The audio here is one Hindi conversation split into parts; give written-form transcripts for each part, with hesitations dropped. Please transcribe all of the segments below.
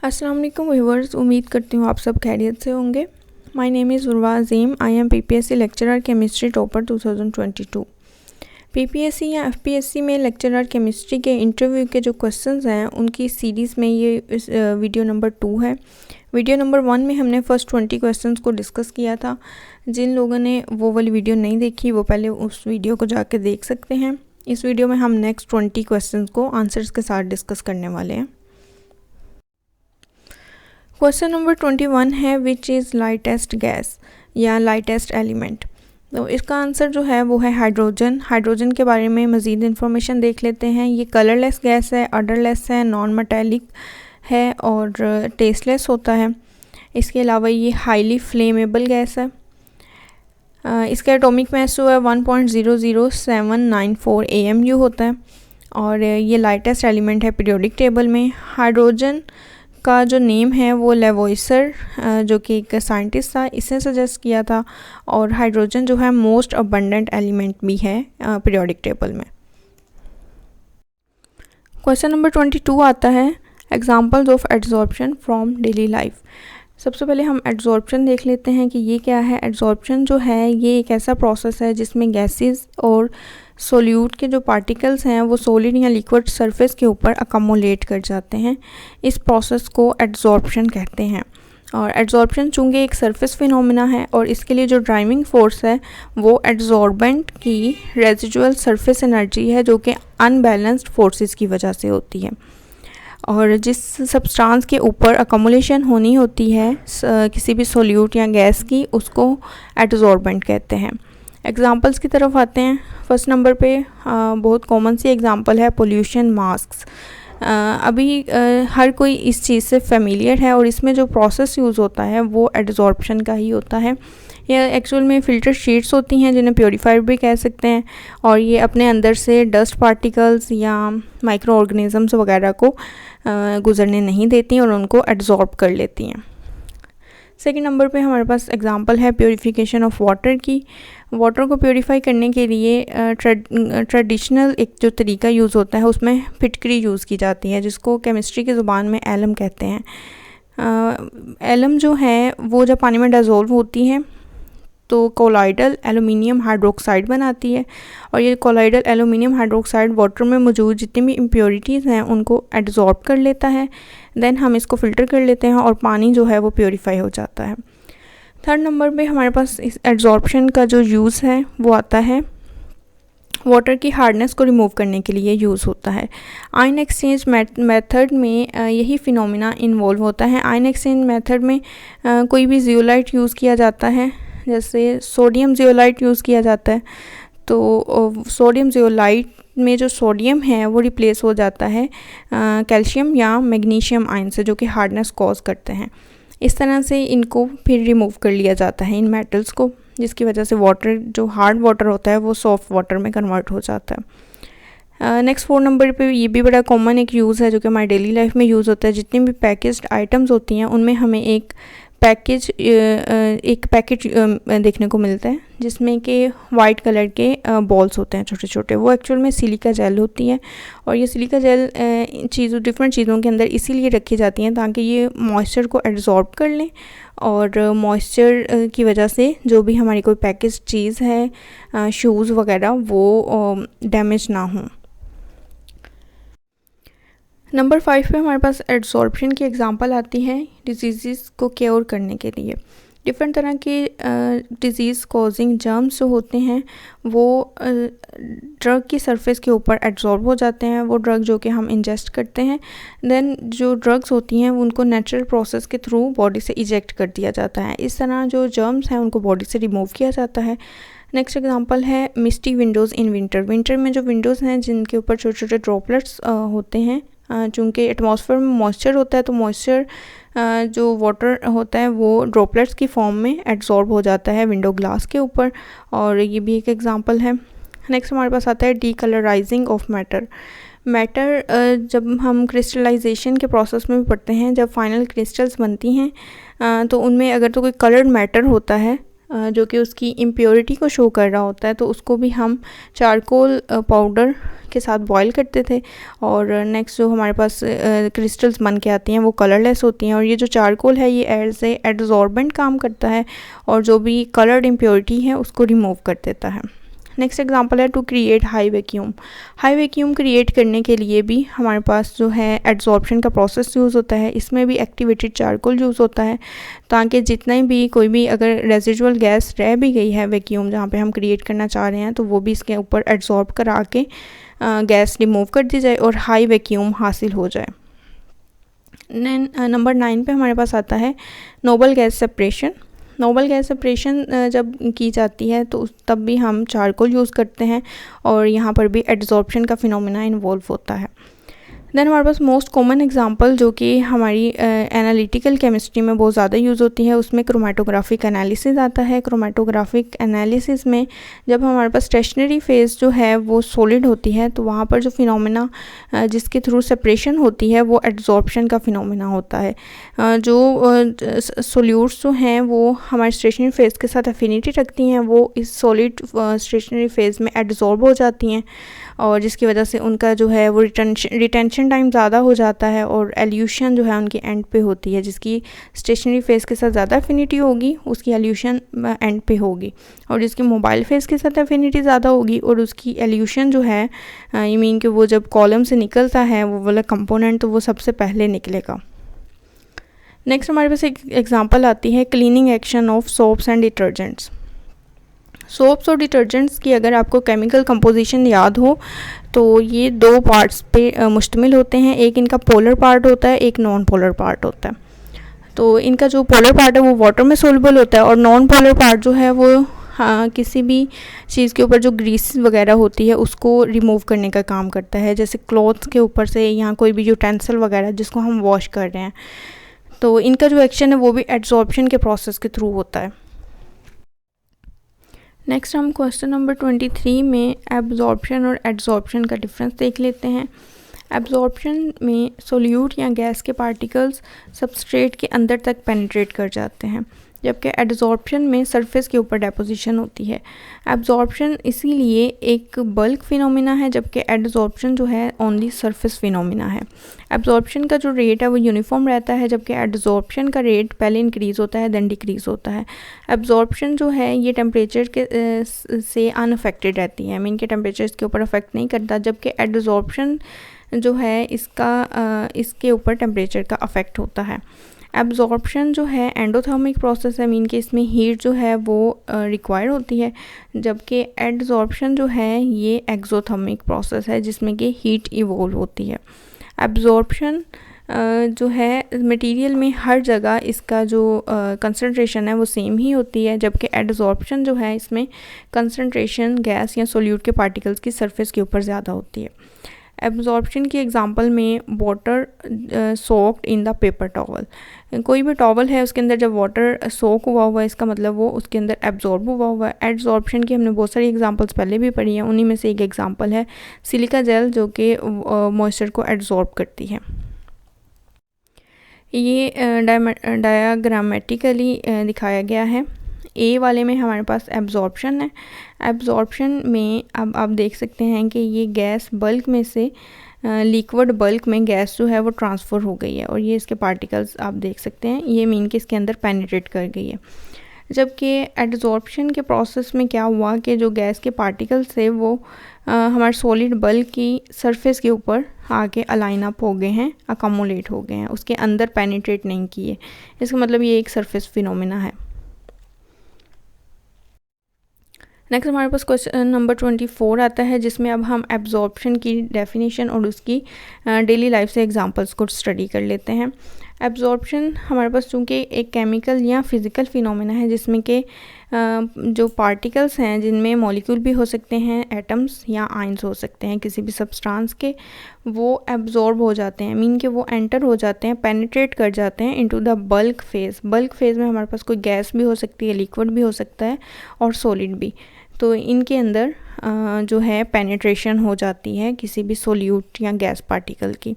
अस्सलाम वालेकुम व्यूअर्स, उम्मीद करती हूँ आप सब खैरियत से होंगे। My name is Urwa Azeem. I am PPSC lecturer chemistry topper 2022। PPSC या एफपीएससी में लेक्चरर केमिस्ट्री के इंटरव्यू के जो क्वेश्चंस हैं उनकी सीरीज़ में ये वीडियो नंबर 2 है। वीडियो नंबर 1 में हमने फर्स्ट 20 क्वेश्चंस को डिस्कस किया था। जिन लोगों ने वो वाली वीडियो नहीं देखी वो पहले उस वीडियो को जाके देख सकते हैं। इस वीडियो में हम नेक्स्ट 20 क्वेश्चंस को आंसर्स के साथ डिस्कस करने वाले हैं। क्वेश्चन नंबर 21 है विच इज़ लाइटेस्ट गैस या लाइटेस्ट एलिमेंट। तो इसका आंसर जो है वो है हाइड्रोजन। हाइड्रोजन के बारे में मज़ीद इन्फॉर्मेशन देख लेते हैं। ये कलरलेस गैस है, अडरलेस है, नॉन मेटालिक है और टेस्टलेस होता है। इसके अलावा ये हाईली फ्लेमेबल गैस है। इसका एटॉमिक मास जो है 1.00794 AMU होता है और ये लाइटेस्ट एलिमेंट है पीरियोडिक टेबल में। हाइड्रोजन का जो नेम है वो लेवोइसर जो कि एक साइंटिस्ट था, इसने सजेस्ट किया था और हाइड्रोजन जो है मोस्ट अबंडेंट एलिमेंट भी है पीरियोडिक टेबल में। क्वेश्चन नंबर 22 आता है examples of adsorption from daily life. सबसे पहले हम एड्सॉर्प्शन देख लेते हैं कि ये क्या है। एड्सॉर्प्शन जो है ये एक ऐसा प्रोसेस है जिसमें गैसेस और सोल्यूट के जो पार्टिकल्स हैं वो सॉलिड या लिक्विड सरफेस के ऊपर अकमोलेट कर जाते हैं। इस प्रोसेस को एड्सॉर्प्शन कहते हैं। और एड्सॉर्प्शन चूँकि एक सरफेस फिनोमिना है और इसके लिए जो ड्राइविंग फोर्स है वो एड्सॉर्बेंट की रेजिडुअल सरफेस एनर्जी है जो कि अनबैलेंस्ड फोर्सेस की वजह से होती है। और जिस सब्सटेंस के ऊपर अकमुलेशन होनी होती है किसी भी सोल्यूट या गैस की, उसको एड्सॉर्बेंट कहते हैं। एग्जांपल्स की तरफ आते हैं। फर्स्ट नंबर पे बहुत कॉमन सी एग्जांपल है पोल्यूशन मास्क्स। अभी हर कोई इस चीज़ से फेमिलियर है और इसमें जो प्रोसेस यूज़ होता है वो एड्सॉर्प्शन का ही होता है। ये एक्चुअल में फ़िल्टर शीट्स होती हैं जिन्हें प्योरीफायर भी कह सकते हैं और ये अपने अंदर से डस्ट पार्टिकल्स या माइक्रो ऑर्गेनिजम्स वगैरह को गुजरने नहीं देती और उनको एड्सॉर्ब कर लेती हैं। सेकेंड नंबर पे हमारे पास एग्जांपल है प्योरीफिकेशन ऑफ वाटर की। वाटर को प्योरीफाई करने के लिए ट्रेडिशनल एक जो तरीका यूज़ होता है उसमें फिटकरी यूज़ की जाती है जिसको केमिस्ट्री की ज़ुबान में एलम कहते हैं। एलम जो है वो जब पानी में डिसॉल्व होती है तो कोलाइडल एलुमिनियम हाइड्रोक्साइड बनाती है और ये कोलाइडल एलुमिनियम हाइड्रोक्साइड वाटर में मौजूद जितनी भी इम्प्योरिटीज़ हैं उनको एड्सॉर्ब कर लेता है। देन हम इसको फ़िल्टर कर लेते हैं और पानी जो है वो प्योरीफाई हो जाता है। थर्ड नंबर पे हमारे पास इस एड्सॉर्प्शन का जो यूज़ है वो आता है वाटर की हार्डनेस को रिमूव करने के लिए यूज़ होता है। आयन एक्सचेंज मेथड में यही फिनोमिना इन्वॉल्व होता है। आयन एक्सचेंज मेथड में कोई भी जियोलाइट यूज़ किया जाता है, जैसे सोडियम जियोलाइट यूज़ किया जाता है तो सोडियम जियोलाइट में जो सोडियम है वो रिप्लेस हो जाता है कैल्शियम या मैग्नीशियम आयन से जो कि हार्डनेस कॉज करते हैं। इस तरह से इनको फिर रिमूव कर लिया जाता है इन मेटल्स को, जिसकी वजह से वाटर जो हार्ड वाटर होता है वो सॉफ्ट वाटर में कन्वर्ट हो जाता है। नेक्स्ट 4 नंबर पे ये भी बड़ा कॉमन एक यूज़ है जो कि हमारी डेली लाइफ में यूज़ होता है। जितनी भी पैकेज्ड आइटम्स होती हैं उनमें हमें एक पैकेज देखने को मिलता है जिसमें कि वाइट कलर के बॉल्स होते हैं छोटे छोटे। वो एक्चुअल में सिलिका जेल होती है और ये सिलिका जेल डिफरेंट चीज़ों के अंदर इसीलिए रखी जाती हैं ताकि ये मॉइस्चर को एब्जॉर्ब कर लें और मॉइस्चर की वजह से जो भी हमारी कोई पैकेज चीज़ है शूज़ वगैरह वो डैमेज ना हों। नंबर 5 पे हमारे पास एड्सॉर्प्शन की एग्जांपल आती है डिजीज़ को क्योर करने के लिए। डिफरेंट तरह के डिज़ीज़ कॉजिंग जर्म्स जो होते हैं वो ड्रग की सरफेस के ऊपर एड्सॉर्ब हो जाते हैं। वो ड्रग जो कि हम इंजेस्ट करते हैं, देन जो ड्रग्स होती हैं उनको नेचुरल प्रोसेस के थ्रू बॉडी से इजेक्ट कर दिया जाता है। इस तरह जो जर्म्स हैं उनको बॉडी से रिमूव किया जाता है। नेक्स्ट एग्जांपल है मिस्टी विंडोज़ इन विंटर। विंटर में जो विंडोज़ हैं जिनके ऊपर छोटे छोटे ड्रॉपलेट्स होते हैं, चूँकि एटमॉस्फेयर में मॉइस्चर होता है तो मॉइस्चर जो वाटर होता है वो ड्रॉपलेट्स की फॉर्म में एड्सॉर्ब हो जाता है विंडो ग्लास के ऊपर और ये भी एक एग्जांपल है। नेक्स्ट हमारे पास आता है डीकलराइजिंग ऑफ मैटर। जब हम क्रिस्टलाइजेशन के प्रोसेस में भी पढ़ते हैं, जब फाइनल क्रिस्टल्स बनती हैं तो उनमें अगर तो कोई कलर्ड मैटर होता है जो कि उसकी इम्प्योरिटी को शो कर रहा होता है, तो उसको भी हम चारकोल पाउडर के साथ बॉईल करते थे। और नेक्स्ट जो हमारे पास क्रिस्टल्स बन के आती हैं वो कलरलेस होती हैं, और ये जो चारकोल है ये एज ए एडजॉर्बेंट काम करता है और जो भी कलर्ड इम्प्योरिटी है उसको रिमूव कर देता है। नेक्स्ट एग्जांपल है to create high vacuum. High vacuum create करने के लिए भी हमारे पास जो है एड्जॉर्प्शन का प्रोसेस यूज़ होता है। इसमें भी एक्टिवेटेड चारकोल यूज़ होता है, ताकि जितना भी कोई भी अगर रेजिडुअल गैस रह भी गई है वैक्यूम जहाँ पे हम क्रिएट करना चाह रहे हैं, तो वो भी इसके ऊपर एड्जॉर्ब करा के गैस रिमूव कर दी जाए और हाई वैक्यूम हासिल हो जाए। नंबर 9 पे हमारे पास आता है noble gas separation. Noble gas separation जब की जाती है तो तब भी हम चारकोल यूज़ करते हैं और यहाँ पर भी एड्जॉर्प्शन का फिनोमेना इन्वॉल्व होता है। देन हमारे पास मोस्ट कॉमन एग्जांपल जो कि हमारी एनालिटिकल केमिस्ट्री में बहुत ज़्यादा यूज़ होती है, उसमें क्रोमेटोग्राफिक एनालिसिस आता है। क्रोमेटोग्राफिक एनालिसिस में जब हमारे पास स्टेशनरी फेज़ जो है वो सॉलिड होती है, तो वहाँ पर जो फिनोमेना जिसके थ्रू सेपरेशन होती है वो एड्जॉर्प्शन का फिनोमेना होता है। जो सोल्यूट्स जो हैं वो हमारे स्टेशनरी फेज़ के साथ एफिनिटी रखती हैं, वो इस सॉलिड स्टेशनरी फेज़ में एड्जॉर्ब हो जाती हैं, और जिसकी वजह से उनका जो है वो रिटेंशन टाइम ज़्यादा हो जाता है और एल्यूशन जो है उनकी एंड पे होती है। जिसकी स्टेशनरी फेज़ के साथ ज़्यादा एफिनिटी होगी उसकी एल्यूशन एंड पे होगी, और जिसकी मोबाइल फेज़ के साथ एफिनिटी ज़्यादा होगी और उसकी एल्यूशन जो है आई मीन कि वो जब कॉलम से निकलता है वो वाला कंपोनेंट, तो वो सबसे पहले निकलेगा। नेक्स्ट हमारे पास एक एग्जांपल आती है cleaning action of soaps and detergents. Soaps और डिटर्जेंट्स की अगर आपको केमिकल कंपोजिशन याद हो तो ये दो पार्ट्स पे मुश्तमिल होते हैं। एक इनका पोलर पार्ट होता है, एक नॉन पोलर पार्ट होता है। तो इनका जो पोलर पार्ट है वो वाटर में सोल्युबल होता है, और नॉन पोलर पार्ट जो है वो किसी भी चीज़ के ऊपर जो ग्रीस वगैरह होती है उसको रिमूव करने का काम करता है, जैसे क्लॉथ्स के ऊपर से या कोई भी यूटेंसिल वगैरह जिसको हम वॉश कर रहे हैं। तो इनका जो एक्शन है वो भी एड्जॉर्प्शन के प्रोसेस के थ्रू होता है। नेक्स्ट हम क्वेश्चन नंबर 23 में एब्जॉर्प्शन और एड्जॉर्प्शन का डिफरेंस देख लेते हैं। एब्जॉर्प्शन में सोल्यूट या गैस के पार्टिकल्स सबस्ट्रेट के अंदर तक पेनिट्रेट कर जाते हैं, जबकि एड्जॉर्प्शन में सरफेस के ऊपर डेपोजिशन होती है। एब्जॉर्प्शन इसीलिए एक बल्क फिनोमिना है, जबकि एड्जॉर्प्शन जो है ओनली सरफेस फिनोमिना है। एब्जॉर्प्शन का जो रेट है वो यूनिफॉर्म रहता है, जबकि एड्जॉर्प्शन का रेट पहले इंक्रीज़ होता है देन डिक्रीज़ होता है। एब्जॉर्प्शन जो है ये टेम्परेचर के से अनअफेक्टेड रहती है, मीन के टेम्परेचर इसके ऊपर अफेक्ट नहीं करता, जबकि एड्जॉर्प्शन जो है इसके ऊपर टेम्परेचर का अफेक्ट होता है। एब्जॉर्प्शन जो है एंडोथर्मिक प्रोसेस है, मीन कि इसमें हीट जो है वो रिक्वायर होती है, जबकि एड्जॉर्प्शन जो है ये एक्सोथर्मिक प्रोसेस है जिसमें कि हीट इवोल्व होती है। एब्जॉर्प्शन जो है मटेरियल में हर जगह इसका जो कंसंट्रेशन है वो सेम ही होती है, जबकि एड्जॉर्प्शन जो है इसमें कंसंट्रेशन गैस या सोल्यूट के पार्टिकल्स की सरफेस के ऊपर ज़्यादा होती है। एब्जॉर्प्शन की एग्जांपल में water soaked in the paper towel. कोई भी टॉवल है उसके अंदर जब वाटर सोक हुआ हुआ है इसका मतलब वो उसके अंदर एब्जॉर्ब हुआ हुआ है। एब्जॉर्प्शन की हमने बहुत सारी एग्जांपल्स पहले भी पढ़ी हैं, उन्हीं में से एक एग्जांपल है सिलिका जेल जो कि मॉइस्चर को एब्जॉर्ब करती है। ये डायग्रामेटिकली दिखाया गया है। ए वाले में हमारे पास एब्जॉर्प्शन है। एब्जॉर्प्शन में अब आप देख सकते हैं कि ये गैस बल्क में से लिक्विड बल्क में गैस जो है वो ट्रांसफ़र हो गई है, और ये इसके पार्टिकल्स आप देख सकते हैं, ये मीन कि इसके अंदर पेनिट्रेट कर गई है। जबकि एड्जॉर्प्शन के प्रोसेस में क्या हुआ कि जो गैस के पार्टिकल्स थे वो हमारे सॉलिड बल्क की सरफेस के ऊपर आके अलाइन अप हो गए हैं, अकोमोलेट हो गए हैं, उसके अंदर पेनिट्रेट नहीं किए। इसका मतलब ये एक सरफेस फिनोमेना है। नेक्स्ट हमारे पास क्वेश्चन नंबर 24 आता है, जिसमें अब हम एब्जॉर्प्शन की डेफिनेशन और उसकी डेली लाइफ से एग्जांपल्स को स्टडी कर लेते हैं। एब्जॉर्प्शन हमारे पास चूँकि एक केमिकल या फिज़िकल फिनोमेना है जिसमें के जो पार्टिकल्स हैं जिनमें मॉलिक्यूल भी हो सकते हैं, एटम्स या आयंस हो सकते हैं किसी भी सब्सटेंस के, वो एब्जॉर्ब हो जाते हैं, मीन के वो एंटर हो जाते हैं, पेनिट्रेट कर जाते हैं into the bulk phase. Bulk phase में हमारे पास कोई गैस भी हो सकती है, लिक्विड भी हो सकता है और सॉलिड भी। तो इनके अंदर जो है पेनिट्रेशन हो जाती है किसी भी सोल्यूट या गैस पार्टिकल की।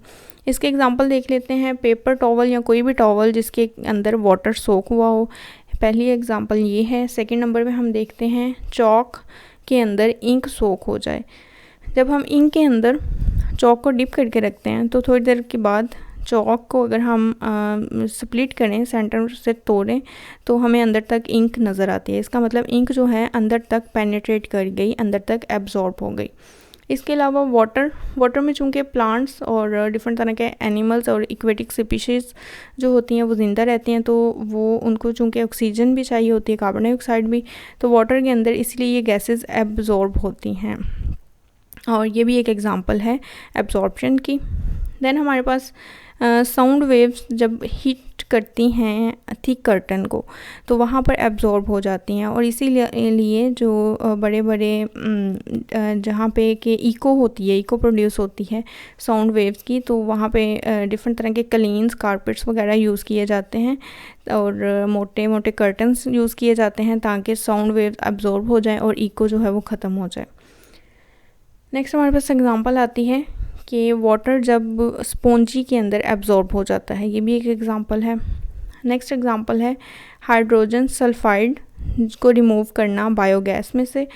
इसके एग्जांपल देख लेते हैं। पेपर टॉवल या कोई भी टॉवल जिसके अंदर वाटर सोक हुआ हो, पहली एग्जांपल ये है। सेकंड नंबर में हम देखते हैं चॉक के अंदर इंक सोक हो जाए। जब हम इंक के अंदर चॉक को डिप करके रखते हैं तो थोड़ी देर के बाद चॉक को अगर हम स्प्लिट करें, सेंटर से तोड़ें, तो हमें अंदर तक इंक नज़र आती है। इसका मतलब इंक जो है अंदर तक पेनिट्रेट कर गई, अंदर तक एब्जॉर्ब हो गई। इसके अलावा वाटर में चूँकि प्लांट्स और डिफरेंट तरह के एनिमल्स और एक्वेटिक स्पीशीज़ जो होती हैं वो ज़िंदा रहती हैं, तो वो उनको चूँकि ऑक्सीजन भी चाहिए होती है, कार्बन डाइऑक्साइड भी, तो वाटर के अंदर इसलिए ये गैसेस एब्जॉर्ब होती हैं, और ये भी एक एग्जांपल है एब्जॉर्प्शन की। देन हमारे पास साउंड वेव्स जब हिट करती हैं थिक कर्टन को तो वहाँ पर एब्जॉर्ब हो जाती हैं, और इसीलिए जो बड़े बड़े जहाँ पे कि इको होती है, इको प्रोड्यूस होती है साउंड वेव्स की, तो वहाँ पे डिफरेंट तरह के कलीन्स, कारपेट्स वगैरह यूज़ किए जाते हैं, और मोटे मोटे कर्टन्स यूज़ किए जाते हैं ताकि साउंड वेव्स एब्जॉर्ब हो जाए और इको जो है वो ख़त्म हो जाए। नेक्स्ट हमारे पास एग्जांपल आती है कि वाटर जब स्पॉन्जी के अंदर एब्जॉर्ब हो जाता है, ये भी एक एग्जांपल है। नेक्स्ट एग्जांपल है हाइड्रोजन सल्फाइड को रिमूव करना बायोगैस में से,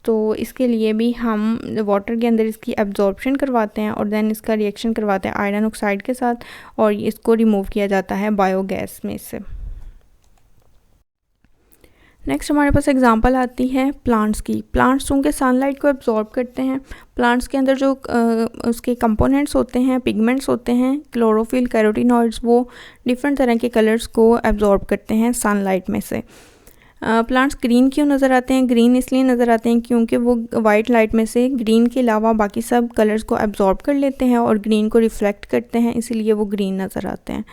तो इसके लिए भी हम वाटर के अंदर इसकी एब्जॉर्प्शन करवाते हैं और देन इसका रिएक्शन करवाते हैं आयरन ऑक्साइड के साथ, और इसको रिमूव किया जाता है बायोगैस में से। नेक्स्ट हमारे पास एग्जांपल आती है प्लांट्स की। प्लांट्स चूँकि सनलाइट को एब्जॉर्ब करते हैं, प्लांट्स के अंदर जो उसके कंपोनेंट्स होते हैं, पिगमेंट्स होते हैं, क्लोरोफिल, कैरोटीनॉइड्स, वो डिफरेंट तरह के कलर्स को एब्जॉर्ब करते हैं सनलाइट में से। प्लांट्स ग्रीन क्यों नज़र आते हैं? ग्रीन इसलिए नज़र आते हैं क्योंकि वो वाइट लाइट में से ग्रीन के अलावा बाकी सब कलर्स को एब्जॉर्ब कर लेते हैं और ग्रीन को रिफ्लेक्ट करते हैं, इसीलिए वो ग्रीन नज़र आते हैं।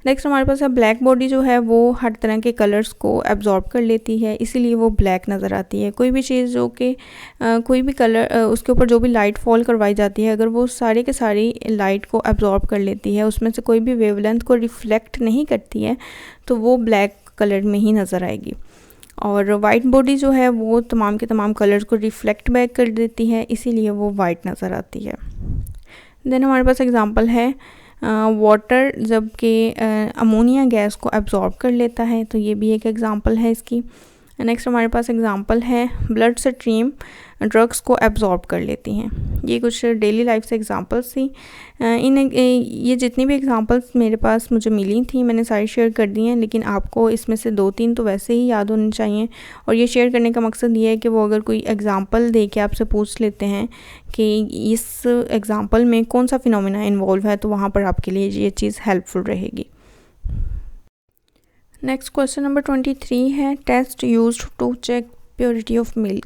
नेक्स्ट हमारे पास है ब्लैक बॉडी, जो है वो हर तरह के कलर्स को एब्जॉर्ब कर लेती है, इसीलिए वो ब्लैक नज़र आती है। कोई भी चीज़ जो कि कोई भी कलर उसके ऊपर जो भी लाइट फॉल करवाई जाती है, अगर वो सारे के सारी लाइट को एब्जॉर्ब कर लेती है, उसमें से कोई भी वेवलेंथ को रिफ्लेक्ट नहीं करती है, तो वो ब्लैक कलर में ही नज़र आएगी। और वाइट बॉडी जो है वो तमाम के तमाम कलर्स को रिफ्लेक्ट बैक कर देती है, इसीलिए वो वाइट नज़र आती है। देन हमारे पास एग्जांपल है वाटर जब कि अमोनिया गैस को एब्जॉर्ब कर लेता है, तो ये भी एक एग्जांपल है इसकी। नेक्स्ट हमारे पास एग्जांपल है ब्लड स्ट्रीम ड्रग्स को एब्जॉर्ब कर लेती हैं। ये कुछ डेली लाइफ से एग्जांपल्स थी। ये जितनी भी एग्जांपल्स मेरे पास मुझे मिली थी मैंने सारी शेयर कर दी हैं, लेकिन आपको इसमें से 2-3 तो वैसे ही याद होनी चाहिए, और ये शेयर करने का मकसद ये है कि वो अगर कोई एग्जांपल दे के आपसे पूछ लेते हैं कि इस एग्जांपल में कौन सा फिनोमेना इन्वॉल्व है, तो वहाँ पर आपके लिए ये चीज़ हेल्पफुल रहेगी। नेक्स्ट क्वेश्चन नंबर 23 है test used to check purity of milk.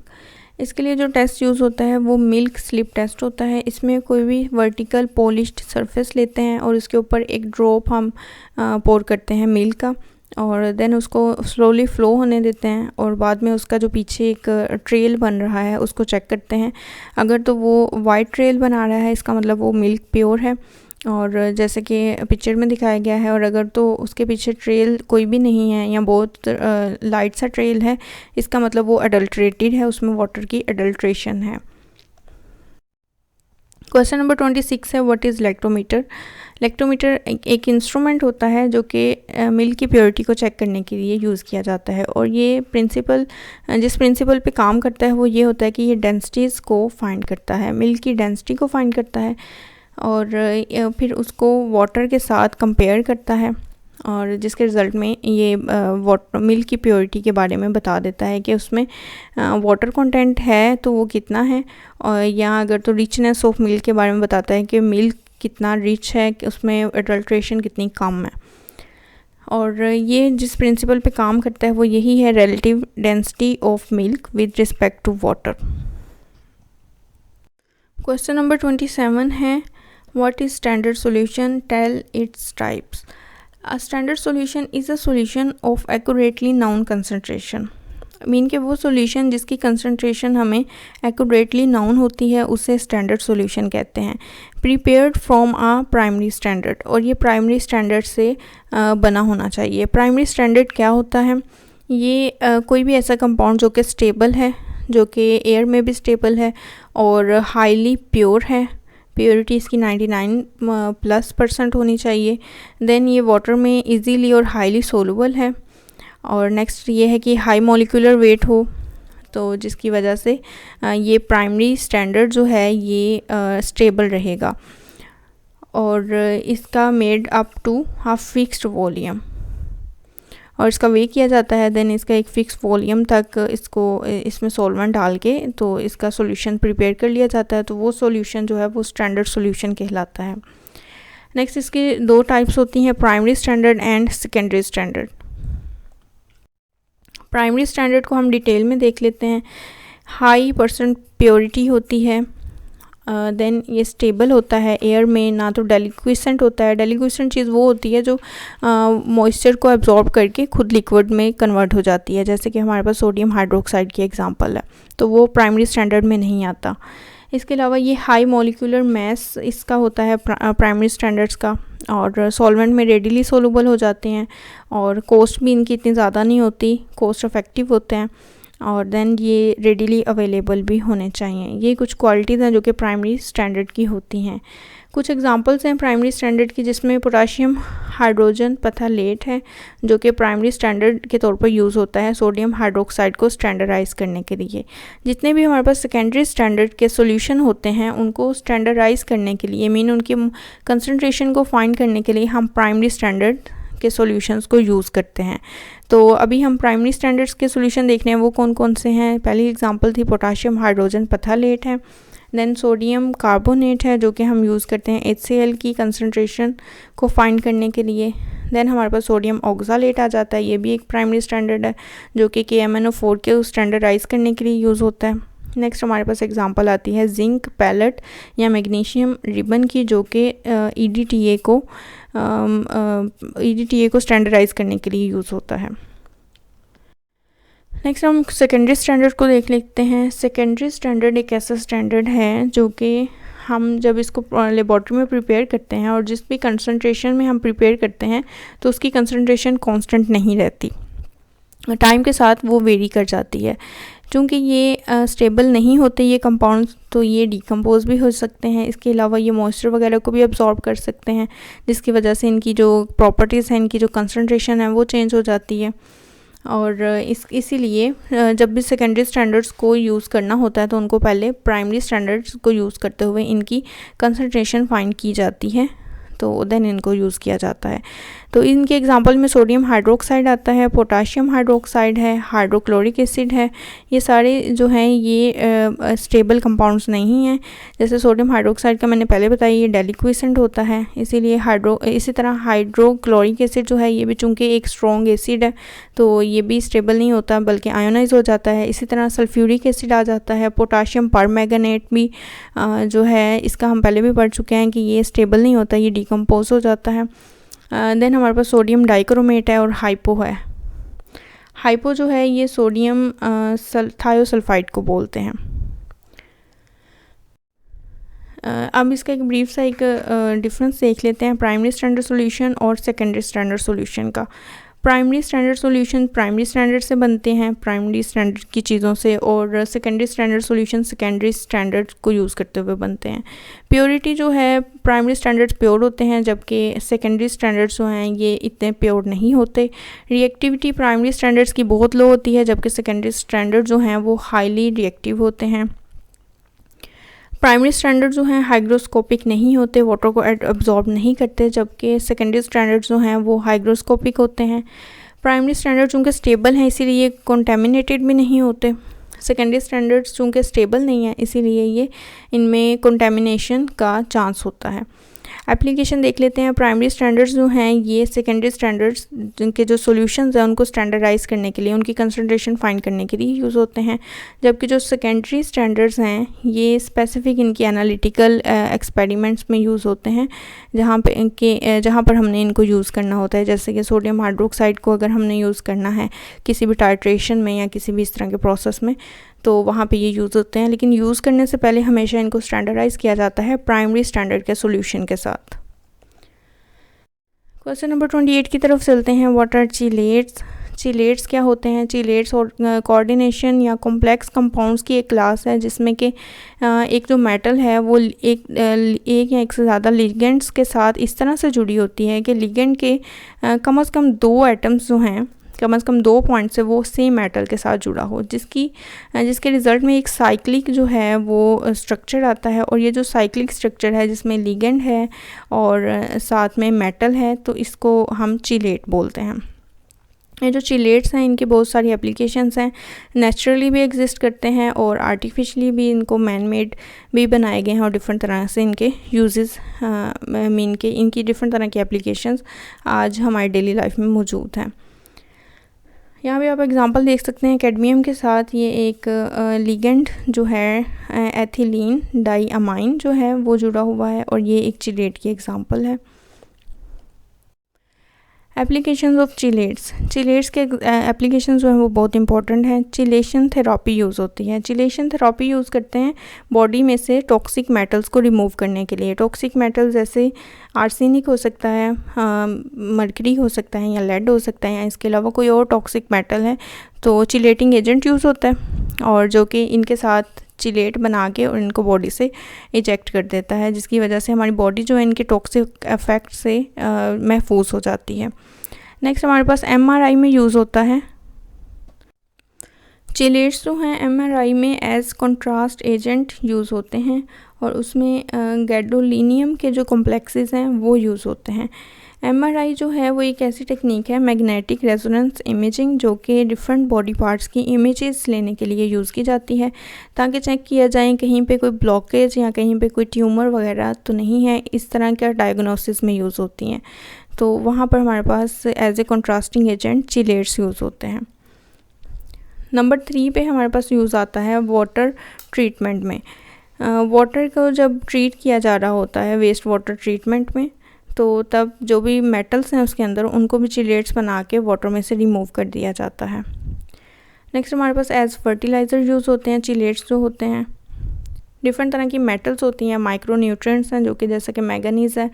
इसके लिए जो टेस्ट यूज़ होता है वो मिल्क स्लिप टेस्ट होता है। इसमें कोई भी वर्टिकल पॉलिश्ड सरफेस लेते हैं और इसके ऊपर एक ड्रॉप हम पोर करते हैं मिल्क का, और देन उसको स्लोली फ़्लो होने देते हैं, और बाद में उसका जो पीछे एक ट्रेल बन रहा है उसको चेक करते हैं। अगर तो वो वाइट ट्रेल बना रहा है, इसका मतलब वो मिल्क प्योर है, और जैसे कि पिक्चर में दिखाया गया है। और अगर तो उसके पीछे ट्रेल कोई भी नहीं है या बहुत लाइट सा ट्रेल है, इसका मतलब वो अडल्ट्रेटेड है, उसमें वाटर की अडल्ट्रेशन है। क्वेश्चन नंबर 26 है व्हाट इज़ लैक्टोमीटर। लैक्टोमीटर एक इंस्ट्रूमेंट होता है जो कि मिल्क की प्योरिटी को चेक करने के लिए यूज़ किया जाता है, और ये जिस प्रिंसिपल पे काम करता है वो ये होता है कि ये डेंसिटीज़ को फाइंड करता है, मिल्क की डेंसिटी को फाइंड करता है, और फिर उसको वाटर के साथ कंपेयर करता है, और जिसके रिज़ल्ट में ये मिल्क की प्योरिटी के बारे में बता देता है कि उसमें वाटर कंटेंट है तो वो कितना है, और या अगर तो रिचनेस ऑफ मिल्क के बारे में बताता है कि मिल्क कितना रिच है, कि उसमें एडल्ट्रेशन कितनी कम है। और ये जिस प्रिंसिपल पे काम करता है वो यही है relative density of milk with respect to water. Question number 27 है What is standard solution? Tell its types. A standard solution is a solution of accurately known concentration. Mean के वो सॉल्यूशन जिसकी कंसंट्रेशन हमें एक्यूरेटली नाउन होती है उसे स्टैंडर्ड सॉल्यूशन कहते हैं। Prepared from a primary standard, और ये प्राइमरी स्टैंडर्ड से बना होना चाहिए। प्राइमरी स्टैंडर्ड क्या होता है? ये कोई भी ऐसा कंपाउंड जो कि स्टेबल है, जो कि एयर में भी स्टेबल है और हाईली प्योर है, प्योरिटी इसकी 99+% होनी चाहिए। देन ये वाटर में इजीली और हाईली सोलुबल है, और नेक्स्ट ये है कि हाई मॉलिक्यूलर वेट हो, तो जिसकी वजह से ये प्राइमरी स्टैंडर्ड जो है ये स्टेबल रहेगा। और इसका made up to half fixed volume, और इसका वे किया जाता है, देन इसका एक फ़िक्स वॉल्यूम तक इसमें सॉल्वेंट डाल के तो इसका सॉल्यूशन प्रिपेयर कर लिया जाता है, तो वो सॉल्यूशन जो है वो स्टैंडर्ड सॉल्यूशन कहलाता है। नेक्स्ट इसकी दो टाइप्स होती हैं, primary standard and secondary standard. Primary standard को हम डिटेल में देख लेते हैं। हाई % प्योरिटी होती है, देन ये स्टेबल होता है एयर में, ना तो डेलिक्विसेंट होता है। डेलिक्विसेंट चीज़ वो होती है जो मॉइस्चर को एब्जॉर्ब करके खुद लिक्विड में कन्वर्ट हो जाती है, जैसे कि हमारे पास सोडियम हाइड्रोक्साइड की एग्जांपल है, तो वो प्राइमरी स्टैंडर्ड में नहीं आता। इसके अलावा ये हाई मॉलिक्यूलर मैस इसका होता है प्राइमरी स्टैंडर्ड्स का, और सॉल्वेंट में रेडिली सोलूबल हो जाते हैं, और कॉस्ट भी इनकी इतनी ज़्यादा नहीं होती, कॉस्ट इफेक्टिव होते हैं, और देन ये रेडिली अवेलेबल भी होने चाहिए। ये कुछ क्वालिटीज़ हैं जो कि प्राइमरी स्टैंडर्ड की होती हैं। कुछ एग्जांपल्स हैं प्राइमरी स्टैंडर्ड की, जिसमें पोटाशियम हाइड्रोजन पैथालेट है जो कि प्राइमरी स्टैंडर्ड के तौर पर यूज़ होता है सोडियम हाइड्रोक्साइड को स्टैंडर्डाइज करने के लिए। जितने भी हमारे पास सेकेंडरी स्टैंडर्ड के सॉल्यूशन होते हैं उनको स्टैंडर्डाइज करने के लिए, मीन उनकी कंसंट्रेशन को फाइंड करने के लिए हम प्राइमरी स्टैंडर्ड के सॉल्यूशंस को यूज़ करते हैं। तो अभी हम प्राइमरी स्टैंडर्ड्स के सॉल्यूशन देख रहे हैं, वो कौन कौन से हैं। पहली एग्जांपल थी पोटाशियम हाइड्रोजन पैथालेट है, देन सोडियम कार्बोनेट है जो कि हम यूज़ करते हैं HCl की कंसंट्रेशन को फाइंड करने के लिए। देन हमारे पास सोडियम ऑक्सालेट आ जाता है, ये भी एक प्राइमरी स्टैंडर्ड है जो कि KMnO4 के स्टैंडर्डाइज करने के लिए यूज़ होता है। नेक्स्ट हमारे पास एग्जांपल आती है जिंक पैलेट या मैग्नीशियम रिबन की, जो कि EDTA को स्टैंडर्डाइज करने के लिए यूज़ होता है। नेक्स्ट हम सेकेंडरी स्टैंडर्ड को देख लेते हैं। सेकेंडरी स्टैंडर्ड एक ऐसा स्टैंडर्ड है जो कि हम जब इसको लेबॉर्ट्री में प्रिपेयर करते हैं और जिस भी कंसंट्रेशन में हम प्रिपेयर करते हैं तो उसकी कंसंट्रेशन कांस्टेंट नहीं रहती, टाइम के साथ वो वेरी कर जाती है। चूँकि ये स्टेबल नहीं होते ये कंपाउंड्स, तो ये डिकम्पोज भी हो सकते हैं। इसके अलावा ये मॉइस्चर वगैरह को भी अब्जॉर्ब कर सकते हैं, जिसकी वजह से इनकी जो प्रॉपर्टीज़ हैं, इनकी जो कंसंट्रेशन है वो चेंज हो जाती है। और इसीलिए जब भी सेकेंडरी स्टैंडर्ड्स को यूज़ करना होता है तो उनको पहले प्राइमरी स्टैंडर्ड्स को यूज़ करते हुए इनकी कंसंट्रेशन फाइंड की जाती है, तो देन इनको यूज़ किया जाता है। तो इनके एग्जांपल में सोडियम हाइड्रोक्साइड आता है, पोटाशियम हाइड्रोक्साइड है, हाइड्रोक्लोरिक एसिड है। ये सारे जो हैं ये स्टेबल कंपाउंड्स नहीं हैं। जैसे सोडियम हाइड्रोक्साइड का मैंने पहले बताया, ये डेलिक्विसेंट होता है, इसीलिए इसी तरह हाइड्रोक्लोरिक एसिड जो है ये भी चूँकि एक स्ट्रॉन्ग एसिड है तो ये भी स्टेबल नहीं होता बल्कि आयोनाइज हो जाता है। इसी तरह सल्फ्यूरिक एसिड आ जाता है। पोटाशियम परमैंगनेट भी जो है इसका हम पहले भी पढ़ चुके हैं कि ये स्टेबल नहीं होता, ये डिकम्पोज हो जाता है। देन हमारे पास सोडियम डाइक्रोमेट है और हाइपो है। हाइपो जो है ये सोडियम थायोसल्फाइड को बोलते हैं। अब इसका एक ब्रीफ सा एक डिफरेंस देख लेते हैं प्राइमरी स्टैंडर्ड सॉल्यूशन और सेकेंडरी स्टैंडर्ड सॉल्यूशन का। Primary standard solution primary standard से बनते हैं, प्राइमरी स्टैंडर्ड की चीज़ों से, और secondary standard solution secondary standard को यूज़ करते हुए बनते हैं। प्योरिटी जो है प्राइमरी स्टैंडर्ड्स प्योर होते हैं जबकि सेकेंडरी स्टैंडर्ड्स जो हैं ये इतने प्योर नहीं होते। रिएक्टिविटी प्राइमरी स्टैंडर्ड्स की बहुत लो होती है जबकि सेकेंडरी स्टैंडर्ड जो हैं वो हाईली रिएक्टिव होते हैं। प्राइमरी स्टैंडर्ड जो हैं हाइग्रोस्कोपिक नहीं होते, वाटर को एब्जॉर्ब नहीं करते, जबकि सेकेंडरी स्टैंडर्ड जो हैं वो हाइग्रोस्कोपिक होते हैं। प्राइमरी स्टैंडर्ड चूँकि स्टेबल हैं इसीलिए ये कंटेमिनेटेड भी नहीं होते। सेकेंडरी स्टैंडर्ड्स चूँकि स्टेबल नहीं है इसीलिए ये इनमें कंटेमिनेशन का चांस होता है। एप्लीकेशन देख लेते हैं। प्राइमरी स्टैंडर्ड्स जो हैं ये सेकेंडरी स्टैंडर्ड्स जिनके जो सॉल्यूशंस हैं उनको स्टैंडर्डाइज करने के लिए, उनकी कंसंट्रेशन फाइंड करने के लिए यूज़ होते हैं, जबकि जो सेकेंडरी स्टैंडर्ड्स हैं ये स्पेसिफिक इनकी एनालिटिकल एक्सपेरिमेंट्स में यूज़ होते हैं जहाँ पर हमने इनको यूज़ करना होता है। जैसे कि सोडियम हाइड्रोक्साइड को अगर हमने यूज़ करना है किसी भी टाइट्रेशन में या किसी भी इस तरह के प्रोसेस में तो वहाँ पे ये यूज़ होते हैं, लेकिन यूज़ करने से पहले हमेशा इनको स्टैंडर्डाइज किया जाता है प्राइमरी स्टैंडर्ड के सॉल्यूशन के साथ। क्वेश्चन नंबर 28 की तरफ चलते हैं। What are चीलेट्स? चीलेट्स क्या होते हैं? चीलेट्स और कोऑर्डिनेशन या कॉम्प्लेक्स कंपाउंड्स की एक क्लास है जिसमें कि एक जो मेटल है वो एक या एक से ज़्यादा लिगेंड्स के साथ इस तरह से जुड़ी होती है कि लिगेंड के कम से कम 2 एटम्स जो हैं कम से कम 2 पॉइंट से वो सेम मेटल के साथ जुड़ा हो, जिसके रिज़ल्ट में एक साइक्लिक जो है वो स्ट्रक्चर आता है। और ये जो साइक्लिक स्ट्रक्चर है जिसमें लिगेंड है और साथ में मेटल है, तो इसको हम चिलेट बोलते हैं। ये जो चिलेट्स हैं इनकी बहुत सारी एप्लीकेशंस हैं, नेचुरली भी एग्जिस्ट करते हैं और आर्टिफिशियली भी इनको मैन मेड भी बनाए गए हैं और डिफरेंट तरह से इनके यूजेस मीन के इनकी डिफरेंट तरह की एप्लीकेशंस आज हमारी डेली लाइफ में मौजूद हैं। यहाँ पे आप एग्जांपल देख सकते हैं कैडमियम के साथ ये एक लिगेंड जो है एथिलीन डाईअमाइन जो है वो जुड़ा हुआ है और ये एक चिलेट की एग्जांपल है। एप्लीकेशंस ऑफ चिलेट्स के एप्लीकेशंस जो हैं वो बहुत इंपॉर्टेंट हैं। चिलेशन थेरापी यूज़ होती है। चिलेशन थेरापी यूज़ करते हैं बॉडी में से टॉक्सिक मेटल्स को रिमूव करने के लिए। टॉक्सिक मेटल्स जैसे आर्सेनिक हो सकता है, मर्करी हो सकता है या लेड हो सकता है, या इसके अलावा कोई और टॉक्सिक मेटल है, तो चिलेटिंग एजेंट यूज़ होता है और जो कि इनके साथ चिलेट बना के और इनको बॉडी से इजेक्ट कर देता है, जिसकी वजह से हमारी बॉडी जो है इनके टॉक्सिक इफेक्ट से महफूज हो जाती है। नेक्स्ट हमारे पास एमआरआई में यूज़ होता है। चिलेट्स जो हैं एमआरआई में एज कंट्रास्ट एजेंट यूज़ होते हैं और उसमें गैडोलिनियम के जो कॉम्प्लेक्सेस हैं वो यूज़ होते हैं। एमआरआई जो है वो एक ऐसी टेक्निक है, मैग्नेटिक रेजोनेंस इमेजिंग, जो कि डिफरेंट बॉडी पार्ट्स की इमेजेस लेने के लिए यूज़ की जाती है ताकि चेक किया जाए कहीं पे कोई ब्लॉकेज या कहीं पे कोई ट्यूमर वगैरह तो नहीं है। इस तरह का डायग्नोसिस में यूज़ होती हैं, तो वहाँ पर हमारे पास as a contrasting agent chelates use होते हैं। नंबर 3 पे हमारे पास यूज़ आता है वाटर ट्रीटमेंट में। वाटर को जब ट्रीट किया जा रहा होता है वेस्ट वाटर ट्रीटमेंट में, तो तब जो भी मेटल्स हैं उसके अंदर उनको भी चिलेट्स बना के वाटर में से रिमूव कर दिया जाता है। नेक्स्ट हमारे पास एज फर्टिलाइज़र यूज़ होते हैं चिलेट्स जो होते हैं। डिफरेंट तरह की मेटल्स होती हैं, माइक्रो न्यूट्रिएंट्स हैं जो कि जैसे कि मैंगनीज है,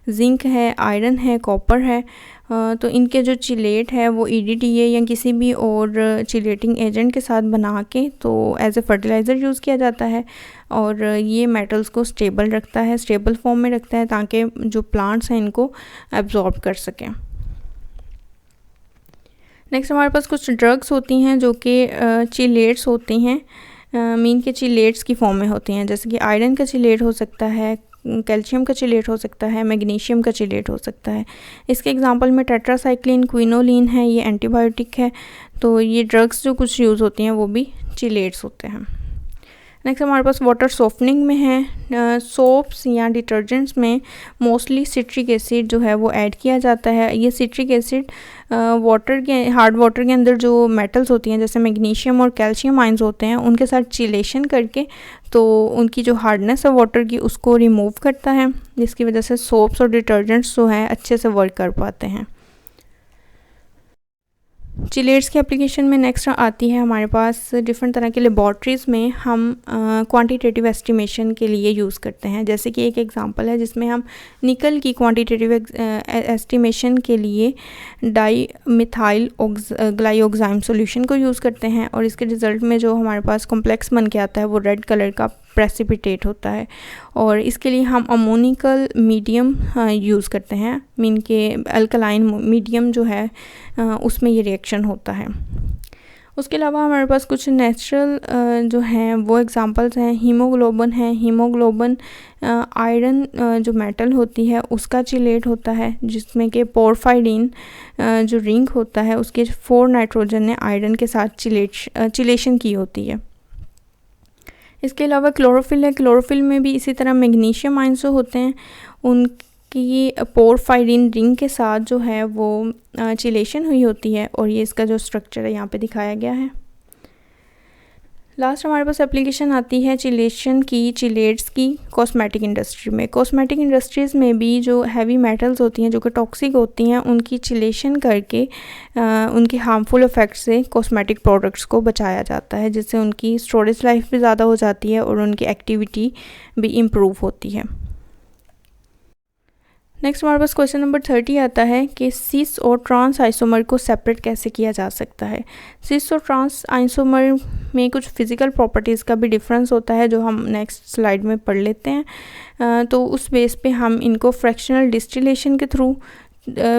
जिंक है, आयरन है, कॉपर है, तो इनके जो चिलेट है वो EDTA या किसी भी और चिलेटिंग एजेंट के साथ बना के तो एज ए फर्टिलाइज़र यूज़ किया जाता है और ये मेटल्स को स्टेबल रखता है, स्टेबल फॉर्म में रखता है ताकि जो प्लांट्स हैं इनको एब्जॉर्ब कर सकें। नेक्स्ट हमारे पास कुछ ड्रग्स होती हैं जो कि चिलेट्स होती हैं, मीन के चिलेट्स की फॉर्म में होती हैं, जैसे कि आयरन का चिलेट हो सकता है, कैल्शियम का चिलेट हो सकता है, मैग्नीशियम का चिलेट हो सकता है। इसके एग्जांपल में टेट्रासाइक्लिन, क्विनोलिन है, ये एंटीबायोटिक है। तो ये ड्रग्स जो कुछ यूज़ होती हैं वो भी चिलेट्स होते हैं। नेक्स्ट हमारे पास वाटर सॉफ्टनिंग में है। सोप्स या डिटर्जेंट्स में मोस्टली सिट्रिक एसिड जो है वो ऐड किया जाता है। ये सिट्रिक एसिड हार्ड वाटर के अंदर जो मेटल्स होती हैं जैसे मैग्नीशियम और कैल्शियम आयंस होते हैं उनके साथ चिलेशन करके तो उनकी जो हार्डनेस है वाटर की उसको रिमूव करता है, जिसकी वजह से सोप्स और डिटर्जेंट्स जो हैं अच्छे से वर्क कर पाते हैं। चिलेट्स की एप्लीकेशन में नेक्स्ट आती है हमारे पास डिफरेंट तरह के लेबॉर्ट्रीज़ में हम क्वांटिटेटिव एस्टिमेशन के लिए यूज़ करते हैं। जैसे कि एक एग्जांपल है जिसमें हम निकल की क्वांटिटेटिव एस्टिमेशन के लिए डाईमिथाइल ग्लाइओक्साइम सॉल्यूशन को यूज़ करते हैं और इसके रिज़ल्ट में जो हमारे पास कॉम्प्लेक्स बन के आता है वो रेड कलर का प्रेसिपिटेट होता है और इसके लिए हम अमोनिकल मीडियम यूज़ करते हैं, मीन के अल्कलाइन मीडियम जो है उसमें ये रिएक्शन होता है। उसके अलावा हमारे पास कुछ नेचुरल जो हैं वो एग्जांपल्स हैं। हीमोग्लोबिन है, हीमोग्लोबिन आयरन जो मेटल होती है उसका चिलेट होता है, जिसमें कि पोरफाइरिन जो रिंग होता है उसके 4 नाइट्रोजन ने आयरन के साथ चिलेशन की होती है। इसके अलावा क्लोरोफिल है, क्लोरोफिल में भी इसी तरह मैग्नीशियम आयंस जो होते हैं उनकी पोरफाइरिन रिंग के साथ जो है वो चिलेशन हुई होती है और ये इसका जो स्ट्रक्चर है यहाँ पे दिखाया गया है। लास्ट हमारे पास एप्लीकेशन आती है चिलेशन की, चिलेट्स की कॉस्मेटिक इंडस्ट्री में। कॉस्मेटिक इंडस्ट्रीज़ में भी जो हैवी मेटल्स होती हैं जो कि टॉक्सिक होती हैं उनकी चिलेशन करके उनकी हार्मफुल इफ़ेक्ट से कॉस्मेटिक प्रोडक्ट्स को बचाया जाता है, जिससे उनकी स्टोरेज लाइफ भी ज़्यादा हो जाती है और उनकी एक्टिविटी भी इम्प्रूव होती है। नेक्स्ट हमारे पास क्वेश्चन नंबर 30 आता है कि सिस और ट्रांस आइसोमर को सेपरेट कैसे किया जा सकता है। सिस और ट्रांस आइसोमर में कुछ फिज़िकल प्रॉपर्टीज़ का भी डिफरेंस होता है जो हम नेक्स्ट स्लाइड में पढ़ लेते हैं। तो उस बेस पे हम इनको फ्रैक्शनल डिस्टिलेशन के थ्रू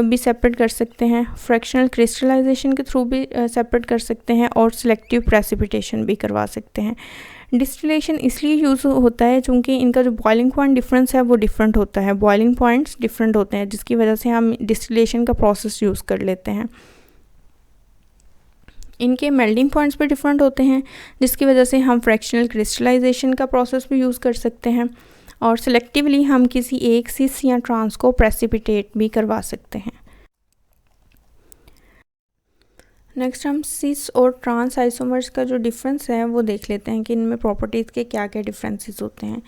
भी सेपरेट कर सकते हैं, फ्रैक्शनल क्रिस्टलाइजेशन के थ्रू भी सेपरेट कर सकते हैं और सिलेक्टिव प्रेसिपिटेशन भी करवा सकते हैं। डिस्टिलेशन इसलिए यूज़ होता है क्योंकि इनका जो बॉइलिंग पॉइंट डिफरेंस है वो डिफरेंट होता है, बॉइलिंग पॉइंट्स डिफरेंट होते हैं, जिसकी वजह से हम डिस्टिलेशन का प्रोसेस यूज़ कर लेते हैं। इनके मेल्टिंग पॉइंट्स भी डिफरेंट होते हैं, जिसकी वजह से हम फ्रैक्शनल क्रिस्टलाइजेशन का प्रोसेस भी यूज़ कर सकते हैं और सिलेक्टिवली हम किसी एक सिस या ट्रांस को प्रेसिपिटेट भी करवा सकते हैं। नेक्स्ट हम सिस और ट्रांस आइसोमर्स का जो डिफरेंस है वो देख लेते हैं कि इनमें प्रॉपर्टीज़ के क्या क्या डिफरेंसेस होते हैं।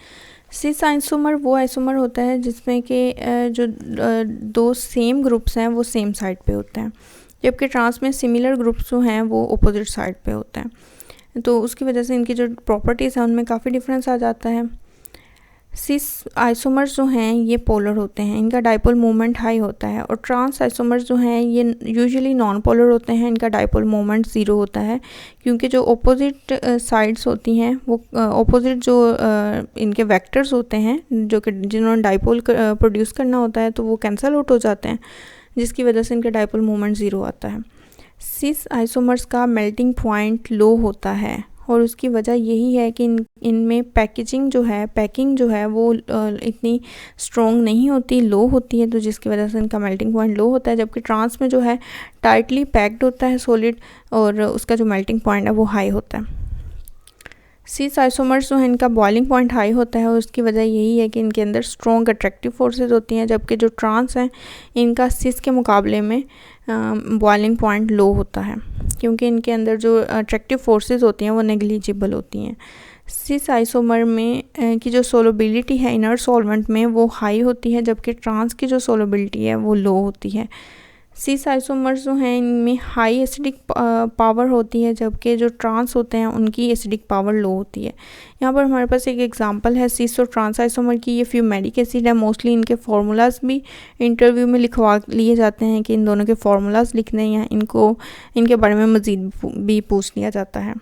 सिस आइसोमर वो आइसोमर होता है जिसमें कि जो दो सेम ग्रुप्स हैं वो सेम साइड पे होते हैं, जबकि ट्रांस में सिमिलर ग्रुप्स जो हैं वो अपोजिट साइड पे होते हैं। तो उसकी वजह से इनकी जो प्रॉपर्टीज़ हैं उनमें काफ़ी डिफरेंस आ जाता है। सिस आइसोमर्स जो हैं ये पोलर होते हैं, इनका डाइपोल मोमेंट हाई होता है, और ट्रांस आइसोमर्स जो हैं ये यूजुअली नॉन पोलर होते हैं, इनका डाइपोल मोमेंट ज़ीरो होता है, क्योंकि जो अपोजिट साइड्स होती हैं वो अपोजिट जो इनके वेक्टर्स होते हैं जो कि जिन्होंने डाइपोल प्रोड्यूस करना होता है तो वो कैंसिल आउट हो जाते हैं, जिसकी वजह से इनका डाइपोल मोमेंट ज़ीरो आता है। सिस आइसोमर्स का मेल्टिंग पॉइंट लो होता है और उसकी वजह यही है कि इनमें पैकिंग जो है वो इतनी स्ट्रॉन्ग नहीं होती, लो होती है, तो जिसकी वजह से इनका मेल्टिंग पॉइंट लो होता है। जबकि ट्रांस में जो है टाइटली पैक्ड होता है सॉलिड और उसका जो मेल्टिंग पॉइंट है वो हाई होता है। सिस आइसोमर्स जो है इनका बॉइलिंग पॉइंट हाई होता है और उसकी वजह यही है कि इनके अंदर स्ट्रॉन्ग अट्रैक्टिव फोर्सेस होती हैं, जबकि जो ट्रांस हैं इनका सिस के मुकाबले में बॉइलिंग पॉइंट लो होता है, क्योंकि इनके अंदर जो अट्रैक्टिव फोर्सेस होती हैं वो नेग्लिजिबल होती हैं। सिस आइसोमर में की जो सोलबिलिटी है इनर सॉल्वेंट में वो हाई होती है, जबकि ट्रांस की जो सोलबिलिटी है वो लो होती है। सिस आइसोमर्स जो हैं इनमें हाई एसिडिक पावर होती है, जबकि जो ट्रांस होते हैं उनकी एसिडिक पावर लो होती है। यहाँ पर हमारे पास एक एग्जांपल है सिस और ट्रांस आइसोमर की, ये फ्यूमेरिक एसिड है। मोस्टली इनके फार्मूलाज भी इंटरव्यू में लिखवा लिए जाते हैं कि इन दोनों के फार्मूलाज लिखने हैं, इनके बारे में मज़ीद भी पूछ लिया जाता है।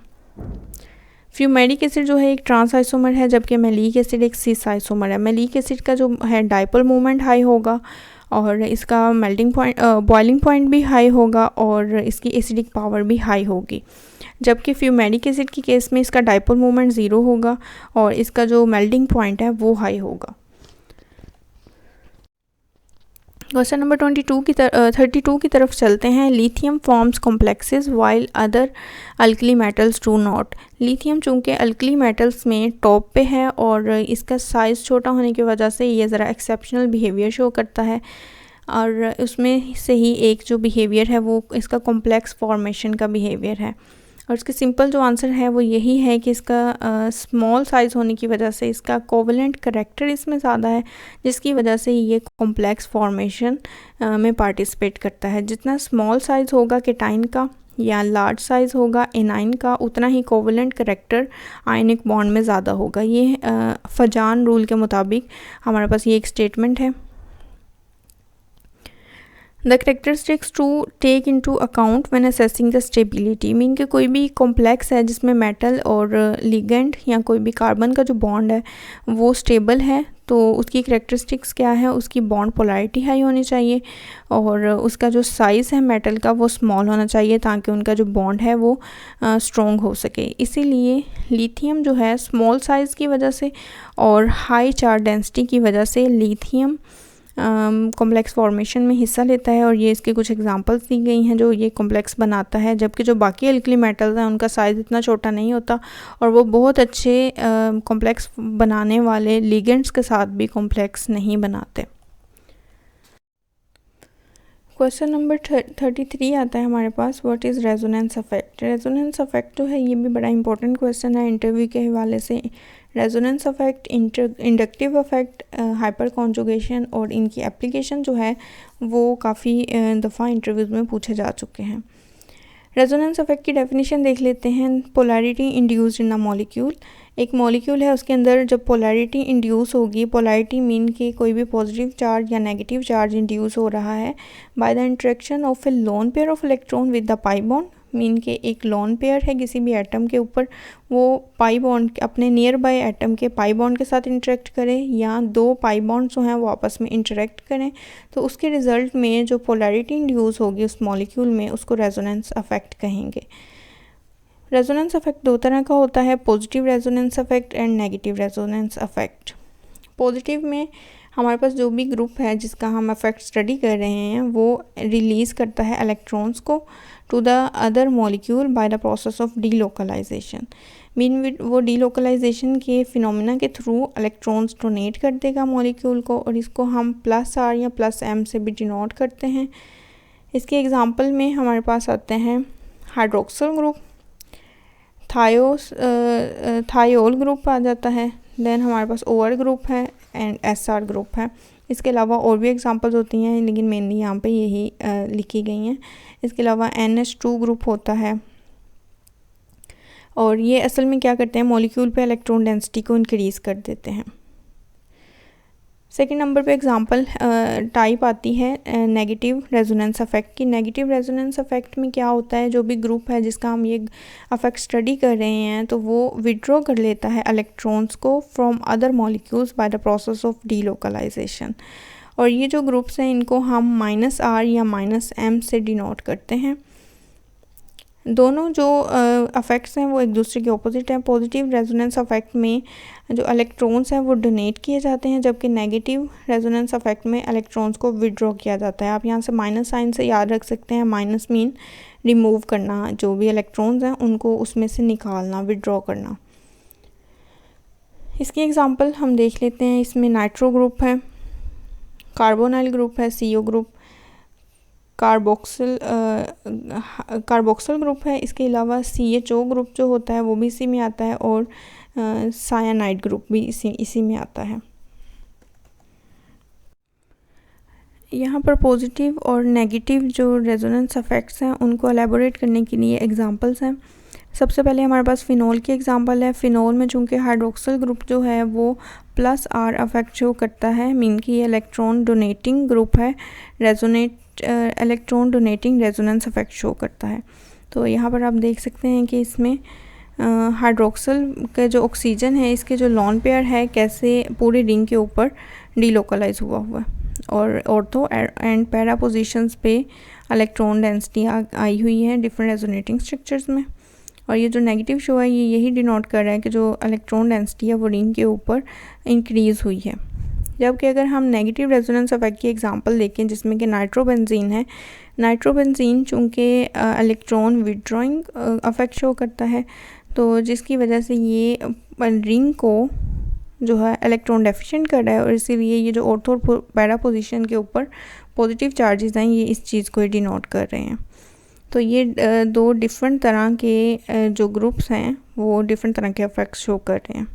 फ्यूमेरिक एसिड जो है एक ट्रांस आइसोमर है, जबकि मैलिक एसिड एक सिस आइसोमर है। मैलिक एसिड का जो है डाइपोल मोमेंट हाई होगा और इसका बॉइलिंग पॉइंट भी हाई होगा और इसकी एसिडिक पावर भी हाई होगी, जबकि फ्यूमेरिक एसिड की केस में इसका डाइपोल मोमेंट ज़ीरो होगा और इसका जो मेल्टिंग पॉइंट है वो हाई होगा। क्वेश्चन नंबर 32 की तरफ चलते हैं। Lithium forms complexes while other alkali metals do not. Lithium चूँकि अल्कली मेटल्स में टॉप पे है और इसका साइज़ छोटा होने की वजह से ये ज़रा एक्सेप्शनल बिहेवियर शो करता है, और उसमें से ही एक जो बिहेवियर है वो इसका कॉम्प्लेक्स फॉर्मेशन का बिहेवियर है। और इसके सिंपल जो आंसर है वो यही है कि इसका स्मॉल साइज़ होने की वजह से इसका कोवलेंट करैक्टर इसमें ज़्यादा है, जिसकी वजह से ये कॉम्प्लेक्स फॉर्मेशन में पार्टिसिपेट करता है। जितना स्मॉल साइज़ होगा केटाइन का या लार्ज साइज़ होगा एनाइन का, उतना ही कोवलेंट करैक्टर आयनिक बॉन्ड में ज़्यादा होगा। ये फजान रूल के मुताबिक हमारे पास ये एक स्टेटमेंट है। The characteristics to take into account when assessing the stability, mean कि कोई भी कॉम्प्लेक्स है जिसमें मेटल और लिगेंड या कोई भी कार्बन का जो बॉन्ड है वो स्टेबल है, तो उसकी करेक्टरिस्टिक्स क्या है, उसकी बॉन्ड पोलैरिटी हाई होनी चाहिए और उसका जो साइज़ है मेटल का वो स्मॉल होना चाहिए, ताकि उनका जो बॉन्ड है वो स्ट्रॉन्ग हो सके। इसीलिए लिथियम जो है स्मॉल साइज़ की वजह से और हाई चार्ज डेंसिटी की वजह से लिथियम कॉम्प्लेक्स फॉर्मेशन में हिस्सा लेता है, और ये इसके कुछ एग्जांपल्स दी गई हैं जो ये कॉम्प्लेक्स बनाता है, जबकि जो बाकी अल्कली मेटल्स हैं उनका साइज़ इतना छोटा नहीं होता और वो बहुत अच्छे कॉम्प्लेक्स बनाने वाले लिगेंड्स के साथ भी कॉम्प्लेक्स नहीं बनाते। क्वेश्चन नंबर 33 आता है हमारे पास, what is resonance effect. Resonance effect जो है ये भी बड़ा इंपॉर्टेंट क्वेश्चन है इंटरव्यू के हवाले से। Resonance effect, inductive effect, hyper conjugation और इनकी एप्लीकेशन जो है वो काफ़ी दफ़ा इंटरव्यूज़ में पूछे जा चुके हैं। रेजोनेंस इफेक्ट की डेफिनेशन देख लेते हैं। Polarity induced in a molecule, एक मॉलिक्यूल है उसके अंदर जब पोलैरिटी इंड्यूस होगी, पोलैरिटी मीन कि कोई भी पॉजिटिव चार्ज या नेगेटिव चार्ज इंड्यूस हो रहा है by the interaction of A lone pair of electron with the pi bond mean के एक लोन पेयर है किसी भी एटम के ऊपर, वो पाई बॉन्ड अपने नियर बाय एटम के पाई बॉन्ड के साथ इंटरेक्ट करें या दो पाई बॉन्ड जो हैं वो आपस में इंटरेक्ट करें, तो उसके रिज़ल्ट में जो पोलैरिटी इंड्यूस होगी उस मॉलिक्यूल में उसको रेजोनेंस इफेक्ट कहेंगे। रेजोनेंस इफेक्ट दो तरह का होता है, positive resonance effect and negative resonance effect. Positive में हमारे पास जो भी ग्रुप है जिसका हम इफेक्ट स्टडी कर रहे हैं वो रिलीज़ करता है इलेक्ट्रॉन्स को to the other molecule by the process of delocalisation. Mean वो डीलोकलाइजेशन के फिनोमेना के थ्रू इलेक्ट्रॉन्स डोनेट कर देगा मॉलिक्यूल को, और इसको हम +R या +M से भी डिनोट करते हैं। इसके एग्जांपल में हमारे पास आते हैं हाइड्रोक्सिल ग्रुप, थायोल ग्रुप आ जाता है, देन हमारे पास OR ग्रुप है एंड SR ग्रुप है। इसके अलावा और भी एग्जांपल्स होती हैं लेकिन मेनली यहाँ पे यही लिखी गई हैं। इसके अलावा NH2 ग्रुप होता है, और ये असल में क्या करते हैं, मॉलिक्यूल पे इलेक्ट्रॉन डेंसिटी को इंक्रीज़ कर देते हैं। सेकंड नंबर पे एग्जांपल टाइप आती है नेगेटिव रेजोनेंस इफेक्ट की। नेगेटिव रेजोनेंस इफेक्ट में क्या होता है, जो भी ग्रुप है जिसका हम ये इफेक्ट स्टडी कर रहे हैं तो वो विड्रॉ कर लेता है इलेक्ट्रॉन्स को from other molecules by the process of delocalisation. और ये जो ग्रुप्स हैं इनको हम -R या -M से डिनोट करते हैं। दोनों जो अफेक्ट्स हैं वो एक दूसरे के ऑपोजिट हैं। पॉजिटिव रेजोनेंस इफेक्ट में जो इलेक्ट्रॉन्स हैं वो डोनेट किए जाते हैं, जबकि नेगेटिव रेजोनेंस इफेक्ट में इलेक्ट्रॉन्स को विड्रॉ किया जाता है। आप यहाँ से माइनस साइन से याद रख सकते हैं, माइनस मीन रिमूव करना, जो भी इलेक्ट्रॉन्स हैं उनको उसमें से निकालना, विड्रॉ करना। इसकी एग्जांपल हम देख लेते हैं। इसमें नाइट्रो ग्रुप है, कार्बोनाइल ग्रुप है, CO ग्रुप, कार्बोक्सिल ग्रुप है। इसके अलावा CHO ग्रुप जो होता है वो भी इसी में आता है, और सायानाइड ग्रुप भी इसी में आता है। यहाँ पर पॉजिटिव और नेगेटिव जो रेजोनेंस इफेक्ट्स हैं उनको एलेबोरेट करने के लिए एग्जांपल्स हैं। सबसे पहले हमारे पास फिनोल की एग्जांपल है। फिनोल में चूँकि हाइड्रोक्सिल ग्रुप जो है वो +R इफेक्ट शो करता है, मीन कि ये इलेक्ट्रॉन डोनेटिंग ग्रुप है, electron donating resonance effect show करता है। तो यहाँ पर आप देख सकते हैं कि इसमें हाइड्रोक्सिल का जो ऑक्सीजन है इसके जो लोन पेयर है कैसे पूरे रिंग के ऊपर डीलोकलाइज हुआ है, और ऑर्थो एंड पैरा पोजीशंस पे इलेक्ट्रॉन डेंसिटी आई हुई है डिफरेंट रेजोनेटिंग स्ट्रक्चर्स में। और ये जो नेगेटिव शो है ये यही डिनोट कर रहा है कि जो इलेक्ट्रॉन डेंसिटी है वो रिंग के ऊपर इंक्रीज़ हुई है। जबकि अगर हम नेगेटिव रेजोनेंस इफेक्ट की एग्जांपल देखें जिसमें कि नाइट्रोबेंजीन है, नाइट्रोबेंजीन चूँकि इलेक्ट्रॉन विड्रॉइंग इफेक्ट शो करता है, तो जिसकी वजह से ये रिंग को जो है इलेक्ट्रॉन डेफिशिएंट कर रहा है, और इसीलिए ये जो ऑर्थो और पैरा पोजीशन के ऊपर पॉजिटिव चार्जेस हैं ये इस चीज़ को ही डिनोट कर रहे हैं। तो ये दो डिफरेंट तरह के जो ग्रुप्स हैं वो डिफरेंट तरह के इफेक्ट्स शो कर रहे हैं।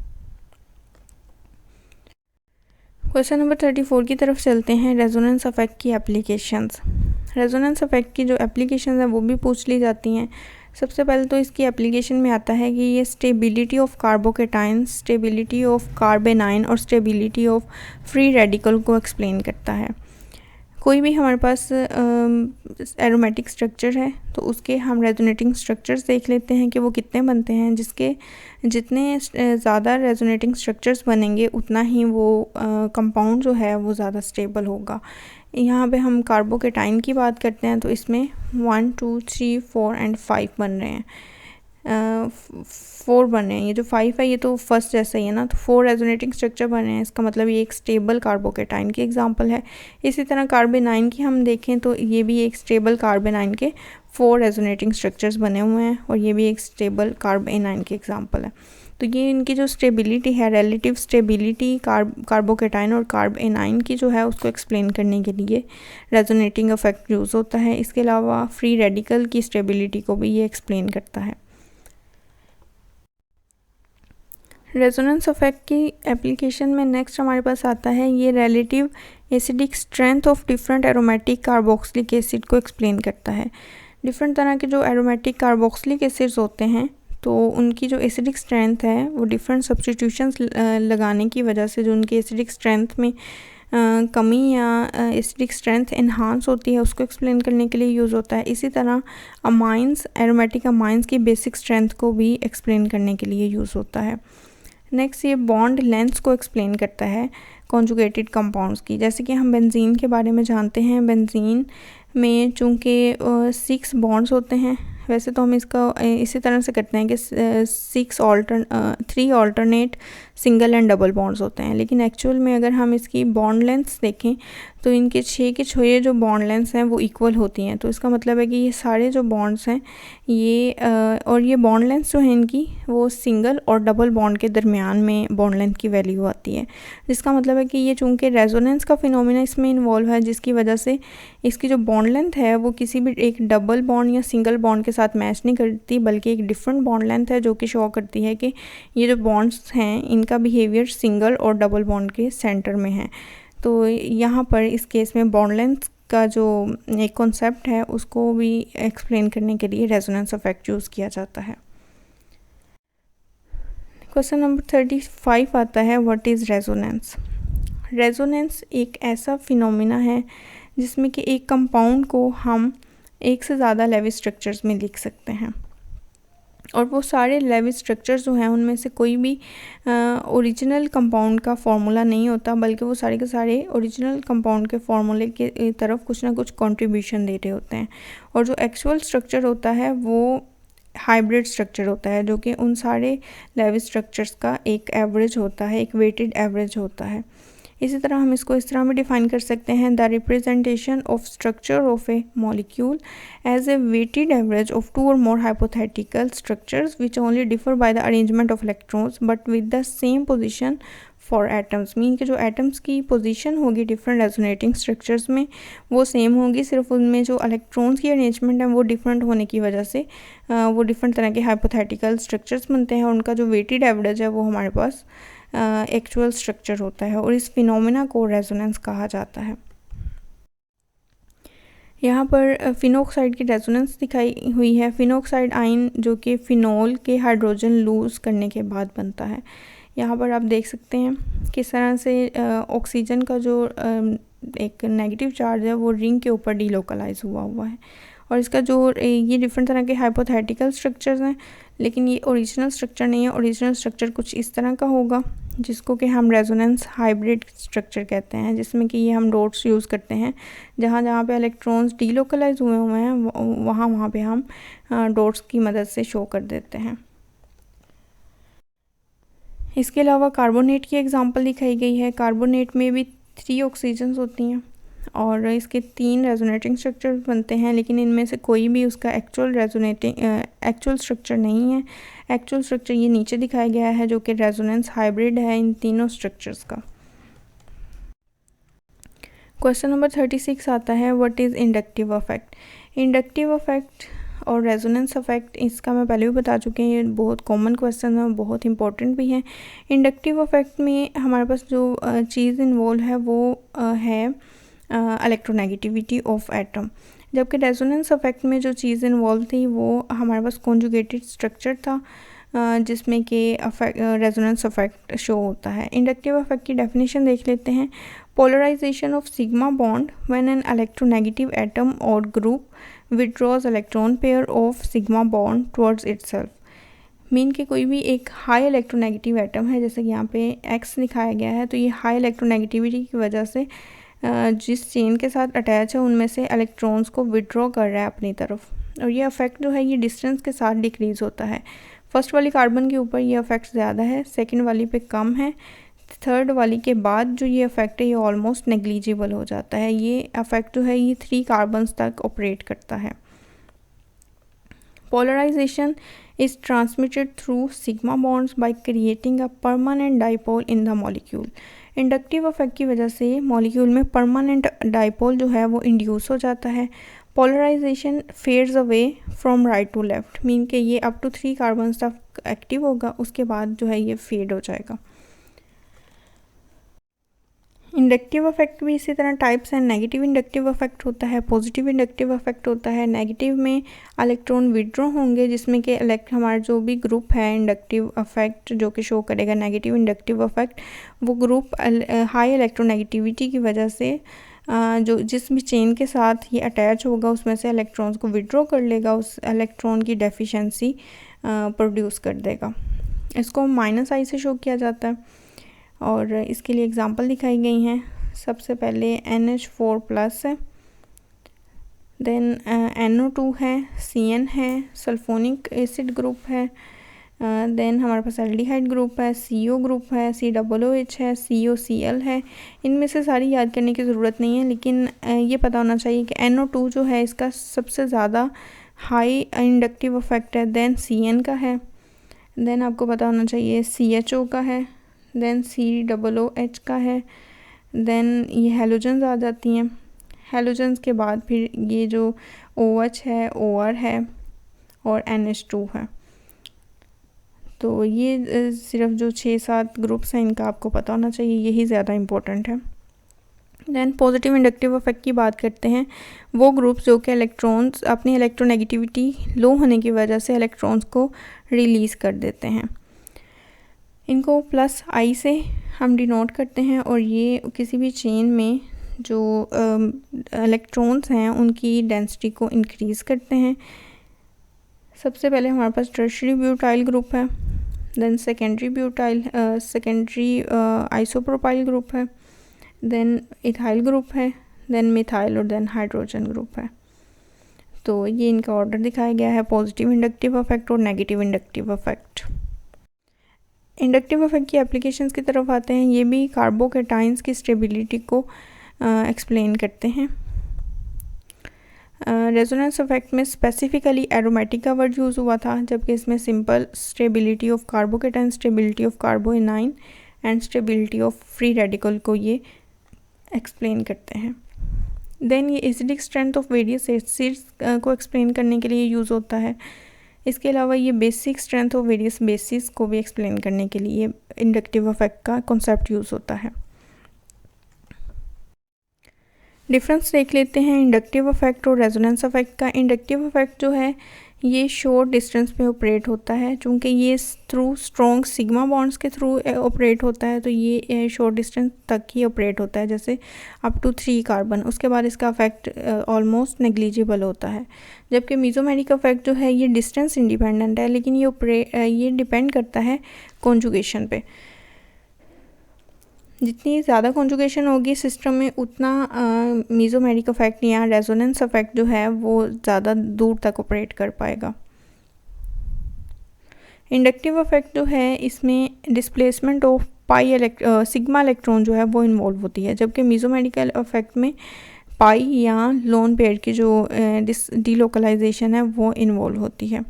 क्वेश्चन नंबर 34 की तरफ चलते हैं। रेजोनेंस इफेक्ट की एप्लीकेशंस। रेजोनेंस इफेक्ट की जो एप्लीकेशंस हैं वो भी पूछ ली जाती हैं। सबसे पहले तो इसकी एप्लीकेशन में आता है कि ये stability of carbocation, stability of कार्बेनाइन और स्टेबिलिटी ऑफ फ्री रेडिकल को एक्सप्लेन करता है। कोई भी हमारे पास एरोमेटिक स्ट्रक्चर है तो उसके हम रेजोनेटिंग स्ट्रक्चर्स देख लेते हैं कि वो कितने बनते हैं। जिसके जितने ज़्यादा रेजोनेटिंग स्ट्रक्चर्स बनेंगे उतना ही वो कंपाउंड जो है वो ज़्यादा स्टेबल होगा। यहाँ पे हम कार्बोकेटाइन की बात करते हैं तो इसमें 1, 2, 3, 4 एंड 5 बन रहे हैं, 4 बन रहे हैं। ये जो 5 है ये तो फर्स्ट जैसा ही है ना, तो 4 रेजोनेटिंग स्ट्रक्चर बने हैं, इसका मतलब ये एक स्टेबल कार्बोकेटाइन की एग्जांपल है। इसी तरह कार्बेनाइन की हम देखें तो ये भी एक स्टेबल कार्बेनाइन के 4 रेजोनेटिंग स्ट्रक्चर्स बने हुए हैं, और ये भी एक स्टेबल कार्बेनाइन की एग्जांपल है। तो ये इनकी जो स्टेबिलिटी है, रिलेटिव स्टेबिलिटी कार्बोकेटाइन और कार्बेनाइन की जो है उसको एक्सप्लेन करने के लिए रेजोनेटिंग इफेक्ट यूज़ होता है। इसके अलावा फ्री रेडिकल की स्टेबिलिटी को भी ये एक्सप्लेन करता है। रेजोनेंस इफेक्ट की एप्लीकेशन में नेक्स्ट हमारे पास आता है ये relative acidic strength of different aromatic carboxylic acid को एक्सप्लेन करता है। डिफरेंट तरह के जो एरोमेटिक कार्बोक्सिलिक एसिड्स होते हैं तो उनकी जो एसिडिक स्ट्रेंथ है वो डिफरेंट सब्स्टिट्यूशंस लगाने की वजह से जो उनकी एसिडिक स्ट्रेंथ में कमी या एसिडिक स्ट्रेंथ इन्हांस होती है उसको एक्सप्लेन करने के लिए यूज़ होता है। इसी तरह अमाइंस, एरोमेटिक अमाइंस की बेसिक स्ट्रेंथ को भी एक्सप्लेन करने के लिए यूज़ होता है। नेक्स्ट ये बॉन्ड लेंथ्स को एक्सप्लेन करता है कॉन्जुगेटेड कंपाउंड्स की। जैसे कि हम बेंजीन के बारे में जानते हैं, बेंजीन में चूँकि 6 बॉन्ड्स होते हैं, वैसे तो हम इसका इसी तरह से करते हैं कि 3 alternate single and double bonds होते हैं, लेकिन एक्चुअल में अगर हम इसकी बॉन्ड लेंथ्स देखें तो इनके 6 के 6 जो बॉन्ड लेंथ्स हैं वो इक्वल होती हैं। तो इसका मतलब है कि ये सारे जो बॉन्ड्स हैं ये और ये बॉन्ड लेंथ्स जो हैं इनकी वो सिंगल और डबल बॉन्ड के दरमियान में बॉन्ड लेंथ की वैल्यू आती है, जिसका मतलब है कि ये चूँकि रेजोनेंस का फिनोमिना इसमें इन्वॉल्व है, जिसकी वजह से इसकी जो बॉन्ड लेंथ है वो किसी भी एक डबल बॉन्ड या सिंगल बॉन्ड के साथ मैच नहीं करती, बल्कि एक डिफरेंट बॉन्ड लेंथ है जो कि शो करती है कि ये जो बॉन्ड्स हैं इनका बिहेवियर सिंगल और डबल बॉन्ड के सेंटर में है। तो यहाँ पर इस केस में बॉन्ड लेंथ का जो एक कॉन्सेप्ट है उसको भी एक्सप्लेन करने के लिए रेजोनेंस इफेक्ट यूज़ किया जाता है। क्वेश्चन नंबर 35 आता है, व्हाट इज़ रेजोनेंस। रेजोनेंस एक ऐसा फिनोमिना है जिसमें कि एक कंपाउंड को हम एक से ज़्यादा लेवी स्ट्रक्चर्स में लिख सकते हैं, और वो सारे लेवी स्ट्रक्चर्स जो हैं उनमें से कोई भी ओरिजिनल कंपाउंड का फार्मूला नहीं होता, बल्कि वो सारे के सारे ओरिजिनल कंपाउंड के फार्मूले के तरफ कुछ ना कुछ कंट्रीब्यूशन दे रहे होते हैं। और जो एक्चुअल स्ट्रक्चर होता है वो हाइब्रिड स्ट्रक्चर होता है, जो कि उन सारे लेवी स्ट्रक्चर्स का एक एवरेज होता है, एक वेटेड एवरेज होता है। इसी तरह हम इसको इस तरह भी डिफाइन कर सकते हैं, the representation of structure of a molecule as a weighted average of 2 और more hypothetical structures which only differ by the arrangement of electrons but with the same position for atoms. Mean के जो एटम्स की पोजीशन होगी डिफरेंट रेजोनेटिंग स्ट्रक्चर्स में वो सेम होगी, सिर्फ उनमें जो इलेक्ट्रॉन्स की अरेंजमेंट है वो डिफरेंट होने की वजह से वो डिफरेंट तरह के हाइपोथेटिकल स्ट्रक्चर्स बनते हैं, और उनका जो वेटेड एवरेज है वो हमारे पास एक्चुअल स्ट्रक्चर होता है, और इस फिनोमिना को रेजोनेंस कहा जाता है। यहाँ पर फिनोक्साइड की रेजोनेंस दिखाई हुई है। फिनोक्साइड आयन जो कि फिनोल के हाइड्रोजन लूज़ करने के बाद बनता है। यहाँ पर आप देख सकते हैं किस तरह से ऑक्सीजन का जो एक नेगेटिव चार्ज है वो रिंग के ऊपर डीलोकलाइज हुआ है, और इसका जो ये डिफरेंट तरह के हाइपोथेटिकल स्ट्रक्चर्स हैं, लेकिन ये ओरिजिनल स्ट्रक्चर नहीं है। ओरिजिनल स्ट्रक्चर कुछ इस तरह का होगा जिसको कि हम रेजोनेंस हाइब्रिड स्ट्रक्चर कहते हैं, जिसमें कि ये हम डॉट्स यूज़ करते हैं, जहाँ जहाँ पे इलेक्ट्रॉन्स डीलोकलाइज हुए हैं वहाँ पे हम डॉट्स की मदद से शो कर देते हैं। इसके अलावा कार्बोनेट की एग्जांपल दिखाई गई है। कार्बोनेट में भी 3 ऑक्सीजन्स होती हैं और इसके 3 रेजोनेटिंग स्ट्रक्चर बनते हैं, लेकिन इनमें से कोई भी उसका एक्चुअल स्ट्रक्चर नहीं है। एक्चुअल स्ट्रक्चर ये नीचे दिखाया गया है, जो कि रेजोनेंस हाइब्रिड है इन तीनों स्ट्रक्चर्स का। क्वेश्चन नंबर 36 आता है, what is inductive effect. Inductive effect और रेजोनेंस इफेक्ट, इसका मैं पहले भी बता चुके हैं, ये बहुत कॉमन क्वेश्चन है, बहुत इंपॉर्टेंट भी है। इंडक्टिव इफेक्ट में हमारे पास जो चीज़ इन्वॉल्व है वो है इलेक्ट्रोनेगेटिविटी ऑफ एटम, जबकि रेजोनेंस इफेक्ट में जो चीज़ इन्वॉल्व थी वो हमारे पास कॉन्जुगेटेड स्ट्रक्चर था, जिसमें कि रेजोनेंस इफेक्ट शो होता है। इंडक्टिव इफेक्ट की डेफिनेशन देख लेते हैं। Polarization of sigma bond when an electronegative atom और group withdraws electron pair of sigma bond towards itself. Mean कि कोई भी एक हाई इलेक्ट्रोनेगेटिव एटम है, जैसे कि यहाँ पे एक्स दिखाया गया है, तो ये हाई इलेक्ट्रोनेगेटिविटी की वजह से जिस चेन के साथ अटैच है उनमें से इलेक्ट्रॉन्स को विड्रॉ कर रहा है अपनी तरफ, और ये इफेक्ट जो है ये डिस्टेंस के साथ डिक्रीज़ होता है। फर्स्ट वाली कार्बन के ऊपर ये इफेक्ट ज़्यादा है, सेकंड वाली पे कम है, थर्ड वाली के बाद जो ये इफेक्ट है ये ऑलमोस्ट नेग्लिजिबल हो जाता है। ये इफेक्ट जो है ये 3 कार्बन्स तक ऑपरेट करता है। Polarisation is transmitted through sigma bonds by creating a permanent dipole in the molecule. Inductive effect की वजह से मॉलिक्यूल में परमानेंट डाइपोल जो है वो इंड्यूस हो जाता है। Polarisation fades away from right to left, mean के ये अप टू 3 कार्बन तक एक्टिव होगा, उसके बाद जो है ये फेड हो जाएगा। इंडक्टिव इफेक्ट भी इसी तरह टाइप्स हैं। नेगेटिव इंडक्टिव इफेक्ट होता है, पॉजिटिव इंडक्टिव इफेक्ट होता है। नेगेटिव में इलेक्ट्रॉन विड्रॉ होंगे, जिसमें कि हमारा जो भी ग्रुप है इंडक्टिव इफेक्ट जो कि शो करेगा नेगेटिव इंडक्टिव इफेक्ट, वो ग्रुप हाई इलेक्ट्रोनेगेटिविटी की वजह से जो जिस भी चेन के साथ ये अटैच होगा उसमें से इलेक्ट्रॉन्स को विड्रॉ कर लेगा, उस इलेक्ट्रॉन की डेफिशिएंसी प्रोड्यूस कर देगा। इसको -I से शो किया जाता है और इसके लिए एग्जांपल दिखाई गई हैं। सबसे पहले NH4+ है, देन NO2 है, CN है, सल्फोनिक एसिड ग्रुप है, देन हमारे पास एल्डिहाइड ग्रुप है, CO ग्रुप है, COOH है, COCl है। इनमें से सारी याद करने की ज़रूरत नहीं है, लेकिन ये पता होना चाहिए कि NO2 जो है इसका सबसे ज़्यादा हाई इंडक्टिव इफेक्ट है, देन CN का है, देन आपको पता होना चाहिए CHO का है, देन COOH का है, देन ये हैलोजन्स आ जाती हैं। हैलोजन्स के बाद फिर ये जो OH है, OR है और NH2 है। तो ये सिर्फ जो 6-7 ग्रुप्स हैं इनका आपको पता होना चाहिए, यही ज़्यादा इम्पोर्टेंट है। देन पॉजिटिव इंडक्टिव इफेक्ट की बात करते हैं। वो ग्रुप्स जो कि इलेक्ट्रॉन्स अपनी इलेक्ट्रोनेगेटिविटी लो होने की वजह से इलेक्ट्रॉन्स को रिलीज़ कर देते हैं। इनको +I से हम डिनोट करते हैं और ये किसी भी चेन में जो इलेक्ट्रॉन्स हैं उनकी डेंसिटी को इंक्रीज़ करते हैं। सबसे पहले हमारे पास टर्शियरी ब्यूटाइल ग्रुप है, देन सेकेंडरी आइसोप्रोपाइल ग्रुप है, देन इथाइल ग्रुप है, देन मिथाइल और देन हाइड्रोजन ग्रुप है। तो ये इनका ऑर्डर दिखाया गया है, पॉजिटिव इंडक्टिव इफेक्ट और negative inductive effect. Inductive effect की एप्लीकेशंस की तरफ आते हैं। ये भी कार्बोकैटाइंस की स्टेबिलिटी को एक्सप्लेन करते हैं। रेजोनेंस इफेक्ट में स्पेसिफिकली एरोमेटिक का वर्ड यूज़ हुआ था, जबकि इसमें simple stability of carbocation, stability of carbanion and stability of free radical को ये एक्सप्लेन करते हैं। देन ये acidic strength of various acids को एक्सप्लेन करने के लिए यूज़ होता है। इसके अलावा ये basic strength of various bases को भी एक्सप्लेन करने के लिए इंडक्टिव इफेक्ट का कॉन्सेप्ट यूज़ होता है। डिफरेंस देख लेते हैं इंडक्टिव इफेक्ट और रेजोनेंस इफेक्ट का। इंडक्टिव इफेक्ट जो है ये शॉर्ट डिस्टेंस पे ऑपरेट होता है, चूँकि ये थ्रू स्ट्रॉन्ग सिग्मा बॉन्ड्स के थ्रू ऑपरेट होता है, तो ये शॉर्ट डिस्टेंस तक ही ऑपरेट होता है, जैसे अप टू 3 कार्बन। उसके बाद इसका इफेक्ट ऑलमोस्ट नेग्लिजिबल होता है। जबकि मेसोमेरिक इफेक्ट जो है ये डिस्टेंस इंडिपेंडेंट है, लेकिन ये डिपेंड करता है कॉन्जुगेशन पे। जितनी ज़्यादा कॉन्जुगेशन होगी सिस्टम में, उतना मेसोमेरिक इफेक्ट या रेजोनेंस इफेक्ट जो है वो ज़्यादा दूर तक ऑपरेट कर पाएगा। इंडक्टिव इफेक्ट जो है इसमें डिस्प्लेसमेंट ऑफ सिग्मा इलेक्ट्रॉन जो है वो इन्वॉल्व होती है, जबकि मेसोमेरिकल इफेक्ट में पाई या लोन पेयर की जो डीलोकलाइजेशन है वो इन्वॉल्व होती है।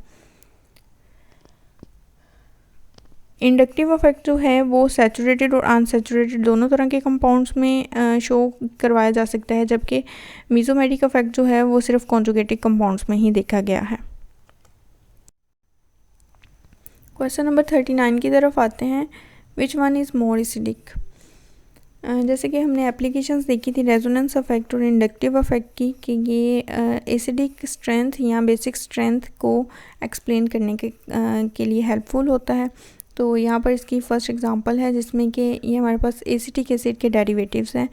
इंडक्टिव इफेक्ट जो है वो सैचुरेटेड और अनसैचुरेटेड दोनों तरह के कंपाउंड्स में शो करवाया जा सकता है, जबकि मेसोमेरिक इफेक्ट जो है वो सिर्फ कॉन्जुगेटिव कंपाउंड्स में ही देखा गया है। क्वेश्चन नंबर 39 की तरफ आते हैं। Which one is more acidic. जैसे कि हमने एप्लीकेशंस देखी थी रेजोनेंस इफेक्ट और इंडक्टिव इफेक्ट की, कि ये एसिडिक स्ट्रेंथ या बेसिक स्ट्रेंथ को एक्सप्लेन करने के लिए हेल्पफुल होता है। तो यहाँ पर इसकी फ़र्स्ट एग्जांपल है, जिसमें कि ये हमारे पास एसिटिक एसिड के डेरिवेटिव्स हैं।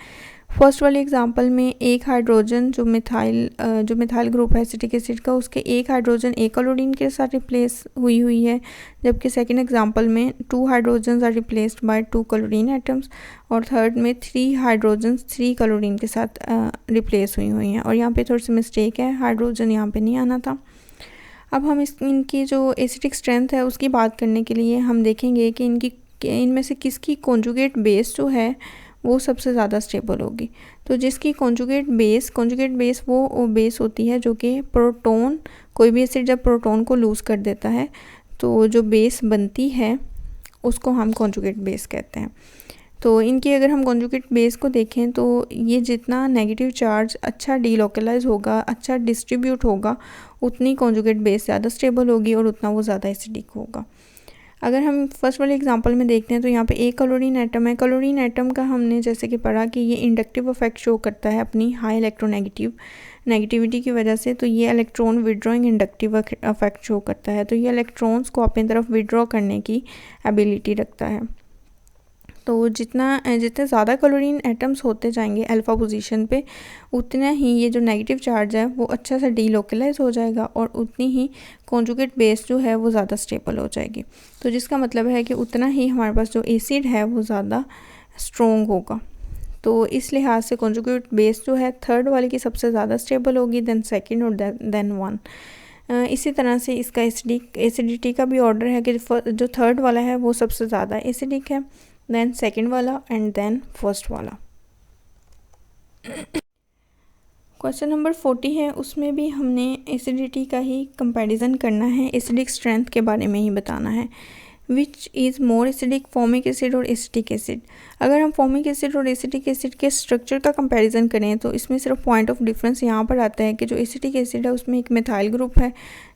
फर्स्ट वाले एग्जांपल में एक हाइड्रोजन जो मिथाइल ग्रुप है एसिटिक एसिड का, उसके एक हाइड्रोजन एक क्लोरीन के साथ रिप्लेस हुई है, जबकि सेकंड एग्जांपल में 2 hydrogens are replaced by 2 chlorine atoms, और थर्ड में 3 हाइड्रोजन्स 3 क्लोरीन के साथ रिप्लेस हुई हैं। और यहाँ पे थोड़ी सी मिस्टेक है, हाइड्रोजन यहाँ पे नहीं आना था। अब हम इनकी जो एसिडिक स्ट्रेंथ है उसकी बात करने के लिए हम देखेंगे कि इनमें से किसकी कॉन्जुगेट बेस जो है वो सबसे ज़्यादा स्टेबल होगी। तो जिसकी कॉन्जुगेट बेस वो बेस होती है जो कि प्रोटॉन, कोई भी एसिड जब प्रोटॉन को लूज़ कर देता है तो जो बेस बनती है उसको हम कॉन्जुगेट बेस कहते हैं। तो इनकी अगर हम कॉन्जुगेट बेस को देखें तो ये जितना नेगेटिव चार्ज अच्छा डीलोकलाइज होगा, अच्छा डिस्ट्रीब्यूट होगा, उतनी कॉन्जुगेट बेस ज़्यादा स्टेबल होगी और उतना वो ज़्यादा एसिडिक होगा। अगर हम फर्स्ट वाले एग्जांपल में देखते हैं तो यहाँ पे एक क्लोरीन एटम है। क्लोरीन एटम का हमने जैसे कि पढ़ा कि ये इंडक्टिव इफेक्ट शो करता है अपनी हाई नेगेटिविटी की वजह से। तो ये electron withdrawing inductive effect show करता है। तो ये इलेक्ट्रॉन्स को अपनी तरफ विड्रॉ करने की एबिलिटी रखता है। तो जितने ज़्यादा क्लोरीन एटम्स होते जाएंगे अल्फ़ा पोजीशन पे, उतना ही ये जो नेगेटिव चार्ज है वो अच्छा से डीलोकलाइज हो जाएगा और उतनी ही कॉन्जुगेट बेस जो है वो ज़्यादा स्टेबल हो जाएगी। तो जिसका मतलब है कि उतना ही हमारे पास जो एसिड है वो ज़्यादा स्ट्रॉन्ग होगा। तो इस लिहाज से कॉन्जुगेट बेस जो है थर्ड वाले की सबसे ज़्यादा स्टेबल होगी, देन सेकेंड और देन वन। इसी तरह से इसका एसिडिटी का भी ऑर्डर है कि जो थर्ड वाला है वो सबसे ज़्यादा एसिडिक है, देन सेकेंड वाला एंड देन फर्स्ट वाला। क्वेश्चन नंबर 40 है, उसमें भी हमने एसिडिटी का ही कंपैरिजन करना है, एसिडिक स्ट्रेंथ के बारे में ही बताना है। Which is more acidic, formic acid और एसिटिक एसिड। अगर हम फॉर्मिक एसिड और एसिटिक एसिड के स्ट्रक्चर का कंपैरिजन करें तो इसमें सिर्फ पॉइंट ऑफ डिफरेंस यहाँ पर आता है कि जो एसिटिक एसिड है उसमें एक मिथाइल ग्रुप है,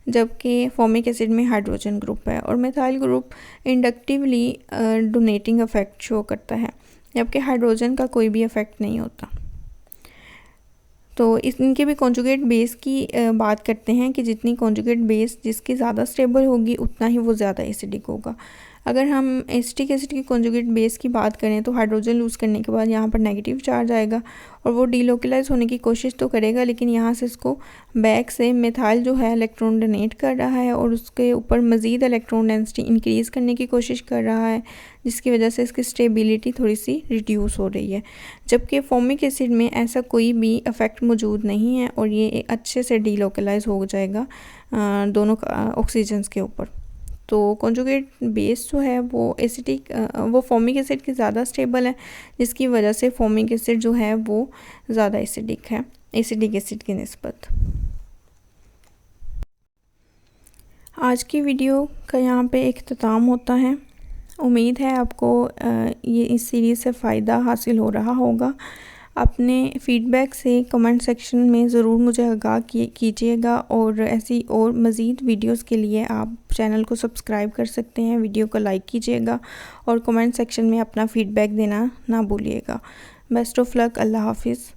जबकि फॉर्मिक एसिड में हाइड्रोजन ग्रुप है। और methyl group inductively donating effect show करता है, जबकि हाइड्रोजन का कोई भी इफेक्ट नहीं होता। तो इनके भी कॉन्जुगेट बेस की बात करते हैं कि जितनी कॉन्जुगेट बेस जिसकी ज़्यादा स्टेबल होगी उतना ही वो ज़्यादा एसिडिक होगा। अगर हम एसिटिक एसिड की कॉन्जुगेट बेस की बात करें तो हाइड्रोजन लूज़ करने के बाद यहाँ पर नेगेटिव चार्ज आएगा और वो डीलोकलाइज होने की कोशिश तो करेगा, लेकिन यहाँ से इसको बैक से मिथाइल जो है इलेक्ट्रॉन डोनेट कर रहा है और उसके ऊपर मज़ीद इलेक्ट्रॉन डेंसिटी इंक्रीज़ करने की कोशिश कर रहा है, जिसकी वजह से इसकी स्टेबिलिटी थोड़ी सी रिड्यूस हो रही है। जबकि फॉर्मिक एसिड में ऐसा कोई भी इफेक्ट मौजूद नहीं है और ये अच्छे से डीलोकलाइज हो जाएगा दोनों ऑक्सीजन्स के ऊपर। तो कॉन्जुगेट बेस जो है वो फॉर्मिक एसिड की ज़्यादा स्टेबल है, जिसकी वजह से फॉर्मिक एसिड जो है वो ज़्यादा एसिडिक है एसिडिक एसिड की निस्बत। आज की वीडियो का यहाँ पे इख्तिताम होता है। उम्मीद है आपको ये इस सीरीज़ से फ़ायदा हासिल हो रहा होगा। अपने फ़ीडबैक से कमेंट सेक्शन में ज़रूर मुझे आगाह कीजिएगा और ऐसी और मज़ीद वीडियोस के लिए आप चैनल को सब्सक्राइब कर सकते हैं। वीडियो को लाइक कीजिएगा और कमेंट सेक्शन में अपना फ़ीडबैक देना ना भूलिएगा। Best of luck. अल्लाह हाफिज़।